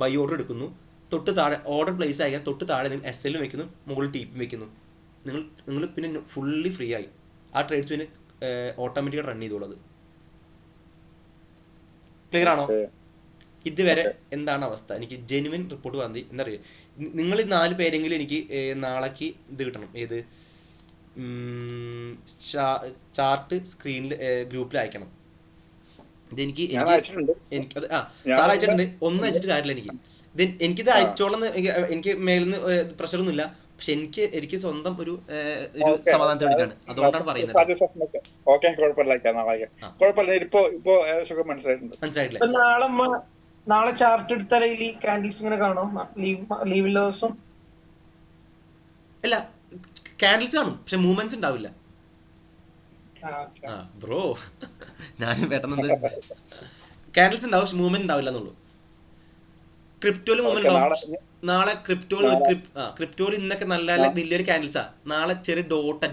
ബൈ ഓർഡർ എടുക്കുന്നു. തൊട്ട് താഴെ ഓർഡർ പ്ലേസ് ആയാൽ തൊട്ട് താഴെ നിങ്ങൾ SL വെക്കുന്നു, മുകളിൽ TP വെക്കുന്നു. നിങ്ങൾ പിന്നെ ഫുള്ളി ഫ്രീ ആയി. ആ ട്രേഡ്സ് പിന്നെ ഓട്ടോമാറ്റിക്കായി റൺ ചെയ്തോളൂ. ക്ലിയർ ആണോ? ഇതുവരെ എന്താണ് അവസ്ഥ? എനിക്ക് ജെനുവിൻ റിപ്പോർട്ട് വന്നി. എന്താ പറയുക, നിങ്ങൾ 4 പേരെങ്കിലും എനിക്ക് നാളേക്ക് ഇത് കിട്ടണം. ഏത് ചാർട്ട് സ്ക്രീനിൽ ഗ്രൂപ്പിൽ അയക്കണം. ഇതെനിക്ക് എനിക്കത് സാർ അയച്ചിട്ടുണ്ട്. ഒന്നും അയച്ചിട്ട് കാര്യമില്ല. എനിക്കിത് അയച്ചോളം എനിക്ക് മേലിൽ നിന്ന് പ്രഷറൊന്നുമില്ല. പക്ഷെ എനിക്ക് സ്വന്തം ഒരു സമാധാനത്തിന് വേണ്ടിയിട്ടാണ്. അതുകൊണ്ടാണ് പറയുന്നത്. മനസ്സിലായിട്ടില്ല. നാളെ ചാർട്ട് എടുത്താൽ ഈ കാൻഡിൽസ് ഇങ്ങനെ കാണും. ലീവുള്ള ദിവസം അല്ല, കാൻഡിൽസ് കാണും, പക്ഷെ മൂവ്മെന്റ്സ് ഉണ്ടാവില്ല. ബ്രോ ഞാൻ പെട്ടെന്ന് കാൻഡിൽസ് ഉണ്ടാവും, പക്ഷെ മൂവ്മെന്റ് ഉണ്ടാവില്ല എന്നുള്ളൂ. ക്രിപ്റ്റോയിൽ മൂവ്മെന്റ് ഉണ്ടാവും. നാളെ ക്രിപ്റ്റോയിൽ ഇന്നൊക്കെ നല്ല വലിയൊരു ക്യാൻഡിൽസാ. നാളെ ചെറിയ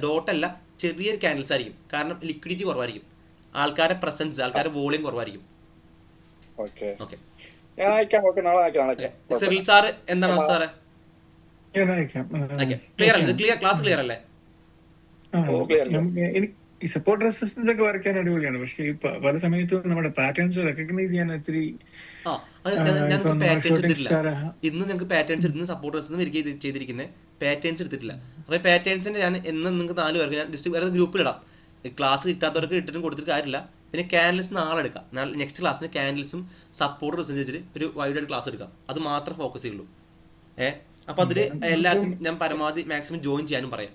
ഡോട്ടല്ല, ചെറിയൊരു ക്യാൻഡിൽസ് ആയിരിക്കും. കാരണം ലിക്വിഡിറ്റി കുറവായിരിക്കും, ആൾക്കാരുടെ പ്രസൻസ്, ആൾക്കാരുടെ വോളിയം കുറവായിരിക്കും. സിറിൽ സാർ എന്താണ് അവസ്ഥ സാറേ? ക്ലിയർ അല്ലേ? ക്ലാസ് ക്ലിയർ അല്ലേ? ഈ സപ്പോർട്ട് റെസിസ്റ്റൻസ് ഒക്കെ വരയ്ക്കാൻ അടിപൊളിയാണ്. പക്ഷെ പല സമയത്തും നമ്മുടെ പാറ്റേൺസ് റെക്കഗ്നൈസ് ചെയ്യാൻ ഒത്തിരി ഇന്ന് നിങ്ങൾക്ക് പാറ്റേൺസ് എടുത്ത് സപ്പോർട്ട് റെസിസ്റ്റൻസ് ചെയ്തിരിക്കുന്നത് പാറ്റേൺസ് എടുത്തിട്ടില്ല. അപ്പോൾ പാറ്റേൺസിന്റെ ഞാൻ എന്ന് നിങ്ങൾക്ക് 4 പേർക്ക് ഞാൻ ജസ്റ്റ് വേറെ ഗ്രൂപ്പിലിടാം. ക്ലാസ് കിട്ടാത്തവർക്ക് ഇട്ടിട്ടും കൊടുത്തിട്ട് കാര്യമില്ല. പിന്നെ ക്യാൻഡിൽസ് നാളെ എടുക്കാം. നെക്സ്റ്റ് ക്ലാസ്സിന് ക്യാൻഡിൽസും സപ്പോർട്ട് റെസിസ്റ്റൻസ് വെച്ചിട്ട് ഒരു വൈഡ് ക്ലാസ് എടുക്കാം. അത് മാത്രം ഫോക്കസ് ചെയ്യുള്ളൂ. അപ്പോൾ അതിൽ എല്ലാവർക്കും ഞാൻ പരമാവധി മാക്സിമം ജോയിൻ ചെയ്യാനും പറയാം.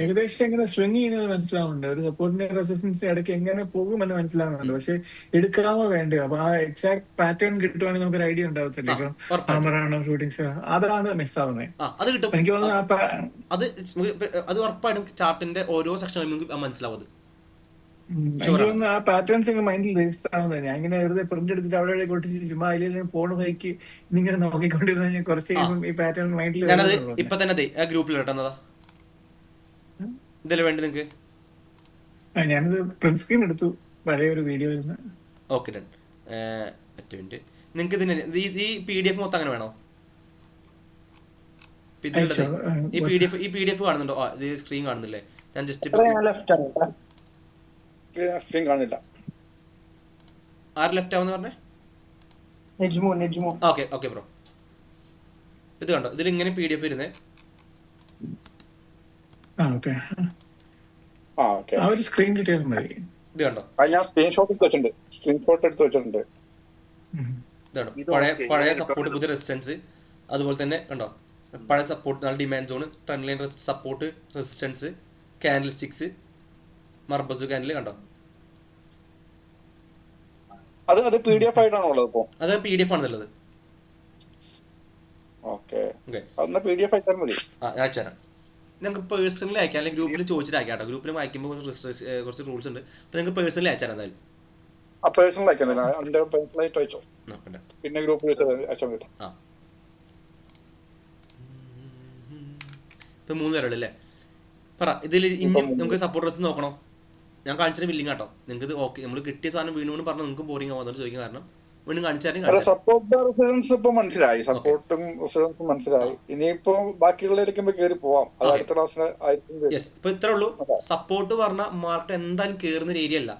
ഏകദേശം എങ്ങനെ സ്വിങ് ചെയ്യുന്നത് മനസ്സിലാവുന്നുണ്ട്. ഒരു സപ്പോർട്ടിന്റെ റെസിസ്റ്റൻസ് ഇടയ്ക്ക് എങ്ങനെ പോകുമെന്ന് മനസ്സിലാവുന്നുണ്ട്. പക്ഷെ എടുക്കാമോ വേണ്ടയോ? അപ്പൊ ആ എക്സാക്ട് പാറ്റേൺ കിട്ടുവാണെങ്കിൽ നമുക്ക് ഒരു ഐഡിയ ഉണ്ടാവത്തില്ല. ഇപ്പം ഹാമറാണോ ഷൂട്ടിംഗ് സ്റ്റാർ, അതാണ് മിസ് ആവുന്നത്. എനിക്ക് തോന്നുന്നു അത് ഉറപ്പായിട്ടും ചാർട്ടിന്റെ ഓരോ സെക്ഷനിലും നിങ്ങൾക്ക് മനസ്സിലാവും. എനിക്ക് തോന്നുന്നു ആ പാറ്റേൺസ് ഒക്കെ മൈൻഡിൽ രജിസ്റ്റർ ആവുന്നത്. ഞാൻ ഇങ്ങനെ വെറുതെ പ്രിന്റ് എടുത്തിട്ട് അവിടെ കൊട്ടിച്ച് ചുമ്മാ അതിൽ ഫോൺ വൈക്ക് ഇങ്ങനെ നോക്കിക്കൊണ്ടിരുന്ന കുറച്ച് കഴിയുമ്പോൾ ഈ പാറ്റേൺ മൈൻഡിൽ ഇപ്പൊ തന്നെ ഗ്രൂപ്പിൽ കിട്ടുന്നതാ. ഇതല്ലേ വേണ്ടി നിങ്ങൾക്ക്? ഞാനത് പ്രിന്റ് സ്ക്രീൻ എടുത്തു പഴയ ഒരു വീഡിയോ. Okay done. ഒറ്റ മിനിറ്റ്. നിങ്ങൾക്ക് ഇതിന് ഈ PDF മൊത്തം അങ്ങനെ വേണോ? ഈ PDF കാണുന്നുണ്ടോ? ഇത് സ്ക്രീൻ കാണുന്നില്ലേ? ഞാൻ ജസ്റ്റ് സ്ക്രീൻ കാണില്ല. ആര് ലെഫ്റ്റ് ആവുന്ന പറഞ്ഞേ? Okay bro. ഇത് കണ്ടോ? ഇതിൽ ഇങ്ങനെ PDF വരുന്നേ. സ്ക്രീൻ ഡീറ്റെയിൽസ് മതി. ഇത് കണ്ടോ? ഞാൻ സ്ക്രീൻഷോട്ട് എടുത്ത് വെച്ചിട്ടുണ്ട്. പഴയ സപ്പോർട്ട്, പുതിയ റെസിസ്റ്റൻസ്, അതുപോലെ തന്നെ കണ്ടോ പഴയ സപ്പോർട്ട്, നല്ല demand zone, trend line support, resistance, candlesticks, മർബസു ക്യാൻഡിൽ കണ്ടോ? അത് PDF ആയിട്ടാണോ ഉള്ളത്? ഇപ്പോ അത് PDF ആണെന്നുള്ളത്. PDF അയച്ചാൽ മതി. ഞാൻ അയച്ചുതരാം. ഞങ്ങൾക്ക് പേഴ്സണലി അയക്കാം, അല്ലെങ്കിൽ ഗ്രൂപ്പിൽ ചോദിച്ചിട്ട് അയക്കാം കേട്ടോ. ഗ്രൂപ്പിൽ അയക്കുമ്പോൾ കുറച്ച് റൂൾസ് ഉണ്ട്. അപ്പോൾ നിങ്ങൾക്ക് പേഴ്സണലി അയച്ചാൽ എന്തായാലും പിന്നെ ഗ്രൂപ്പിൽ അയച്ചാൽ മതി. ഇപ്പം 3 പേരുള്ളൂ അല്ലേ? പറ, ഇതിൽ ഇനിയും നമുക്ക് സപ്പോർട്ടേഴ്സ് നോക്കണോ? ഞാൻ കാണിച്ചിട്ട് ബില്ലിങ് കേട്ടോ. നിങ്ങൾക്ക് ഇത് ഓക്കെ, നമ്മൾ കിട്ടിയ സാധനം വീണ്ടും പറഞ്ഞാൽ നിങ്ങൾക്ക് ബോറിംഗ് ആവും, അതുകൊണ്ട് ചോദിക്കാൻ കാരണം വീണ്ടും കാണിച്ചാലും സപ്പോർട്ട് റെസിഡൻസ് ഇപ്പൊ മനസ്സിലായി, സപ്പോർട്ടും റെസിഡൻസും മനസ്സിലായി. ഇനിയിപ്പോ ബാക്കിയുള്ളവരിക്കുമ്പോ കയറി പോവാം, അത് അടുത്ത ക്ലാസ്സിന് ആയിരിക്കും. യെസ്, ഇപ്പൊ ഇത്രേ ഉള്ളൂ. സപ്പോർട്ട് പറഞ്ഞാൽ മാർക്കറ്റ് എന്തായാലും കയറുന്ന ഒരു ഏരിയ അല്ല,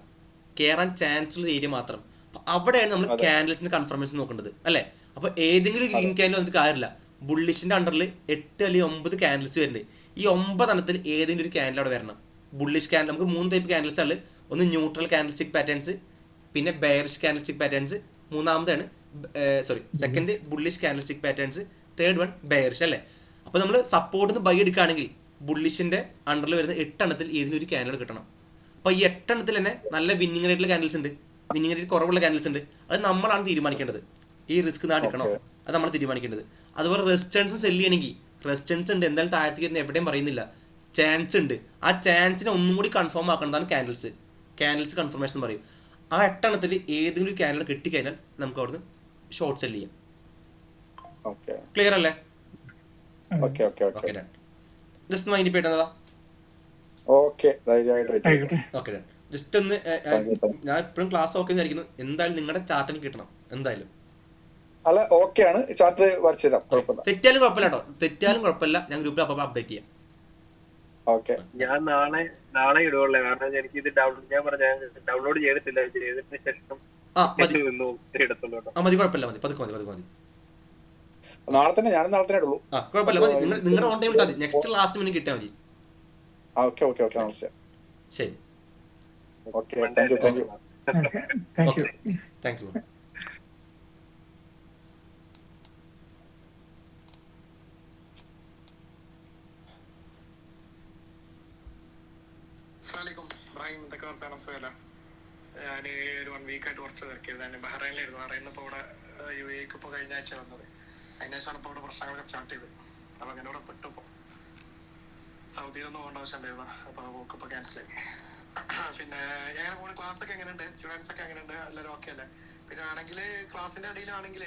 കയറാൻ ചാൻസ് ഉള്ള ഏരിയ മാത്രം. അപ്പൊ അവിടെയാണ് നമ്മൾ ക്യാൻഡിൽസിന്റെ കൺഫർമേഷൻ നോക്കേണ്ടത് അല്ലേ? അപ്പൊ ഏതെങ്കിലും ഗ്രീൻ ക്യാൻഡിൽ വന്നിട്ട് കാര്യമില്ല. ബുള്ളിഷിന്റെ അണ്ടറിൽ 8 അല്ലെങ്കിൽ 9 ക്യാൻഡിൽസ് വരുന്നുണ്ട്. ഈ 9 എണ്ണത്തിൽ ഏതെങ്കിലും ഒരു ക്യാൻഡിൽ അവിടെ വരണം. ബുള്ളിഷ് ക്യാൻഡിൽ, നമുക്ക് 3 ടൈപ്പ് ക്യാൻഡിൽസ് ആണ്. ഒന്ന് ന്യൂട്രൽ ക്യാൻഡിൽ സ്റ്റിക് പാറ്റേൺസ്, പിന്നെ ബെയറിഷ് ക്യാൻഡിൽ സ്റ്റിക് പാറ്റേൺസ്, മൂന്നാമതാണ് second bullish candlestick patterns, third one bearish അല്ലേ? അപ്പോൾ നമ്മൾ സപ്പോർട്ടിന് ബൈ എടുക്കുകയാണെങ്കിൽ ബുള്ളിഷിന്റെ അണ്ടറിൽ വരുന്ന 8 എണ്ണത്തിൽ ഏതെങ്കിലും ഒരു ക്യാൻഡിൽ കിട്ടണം. അപ്പോൾ ഈ 8 എണ്ണത്തിൽ തന്നെ നല്ല വിന്നിങ് റേറ്റുള്ള ക്യാൻഡിൽസ് ഉണ്ട്, വിന്നിങ് റേറ്റ് കുറവുള്ള ക്യാൻഡിൽസ് ഉണ്ട്. അത് നമ്മളാണ് തീരുമാനിക്കേണ്ടത്. ഈ റിസ്ക് എടുക്കണോ അത് നമ്മൾ തീരുമാനിക്കേണ്ടത്. അതുപോലെ റെസിസ്റ്റൻസ് സെല്ല് ചെയ്യണമെങ്കിൽ റെസിസ്റ്റൻസ് ഉണ്ട്, എന്തായാലും താഴത്തേക്ക് വരുന്ന എവിടെയും പറയുന്നില്ല, ചാൻസ് ഉണ്ട്. ആ ചാൻസിനെ ഒന്നും കൂടി കൺഫേം ആക്കുന്നതാണ് ക്യാൻഡിൽസ് കൺഫർമേഷൻ പറയും. ആ 8 എണ്ണത്തിൽ ഏതെങ്കിലും ഒരു ക്യാൻഡിൽ കിട്ടിക്കഴിഞ്ഞാൽ നമുക്ക് അവിടുന്ന് ഷോർട്ട് സെല്ല് ചെയ്യാം. ക്ലിയർ അല്ലേ? ജസ്റ്റ് മൈൻഡ് പേട്ടതാ. ജസ്റ്റ് ഒന്ന് ഞാൻ എപ്പോഴും ക്ലാസ് ഓക്കെ ആയിരിക്കുന്നു. എന്തായാലും നിങ്ങളുടെ ചാർട്ട് എനിക്ക് കിട്ടണം എന്തായാലും. അല്ല, ഓക്കെയാണ്, ചാർട്ട് വരച്ചു തരാം, തെറ്റാലും കുഴപ്പമില്ല കേട്ടോ, തെറ്റാലും കുഴപ്പമില്ല, ഞാൻ ഗ്രൂപ്പിൽ അപ്പോൾ അപ്ഡേറ്റ് ചെയ്യാം. ഞാൻ നാളെ ഇടുള്ളൂ, കാരണം എനിക്ക് ഇത് ഡൗൺലോഡ് ചെയ്തിട്ടില്ല, ചെയ്തതിന് ശേഷം മതി, കുഴപ്പമില്ല, മതി, പതുക്കെ മതി. നാളെ തന്നെ ഇടുള്ളൂ. കുഴപ്പമില്ല, മതി, നിങ്ങളുടെ ഓൺ ടൈം ഇട്ടാൽ മതി, നെക്സ്റ്റ് ലാസ്റ്റ് മിനിറ്റ് കിട്ടിയാൽ മതി. ശരി, താങ്ക്സ്. എന്തൊക്കെ വർത്താനം? സുഖല്ല. ഞാൻ ഒരു 1 വീക്കായിട്ട് കുറച്ച് തിരക്കിയത്. ഞാൻ ബഹ്റൈനിലായിരുന്നു. ബഹ്റൈനിൽ ഇപ്പോൾ ഇവിടെ UAE ഇപ്പോൾ കഴിഞ്ഞ ആഴ്ച വന്നത്. അതിന് ശേഷമാണ് ഇപ്പോൾ ഇവിടെ പ്രശ്നങ്ങളൊക്കെ സ്റ്റാർട്ട് ചെയ്തത്. അപ്പം അങ്ങനെ ഇവിടെ പെട്ടു. ഇപ്പോൾ സൗദിയിലൊന്നും പോകേണ്ട ആവശ്യമുണ്ടായിരുന്നു, അപ്പോൾ പോക്ക് ഇപ്പോൾ ക്യാൻസലായി. പിന്നെ എങ്ങനെ പോകുന്ന ക്ലാസ് ഒക്കെ എങ്ങനെയുണ്ട്? സ്റ്റുഡൻസ് ഒക്കെ എങ്ങനെയുണ്ട്? എല്ലാവരും ഓക്കെ അല്ലേ? പിന്നെ ആണെങ്കിൽ ക്ലാസ്സിൻ്റെ ഇടയിലാണെങ്കിൽ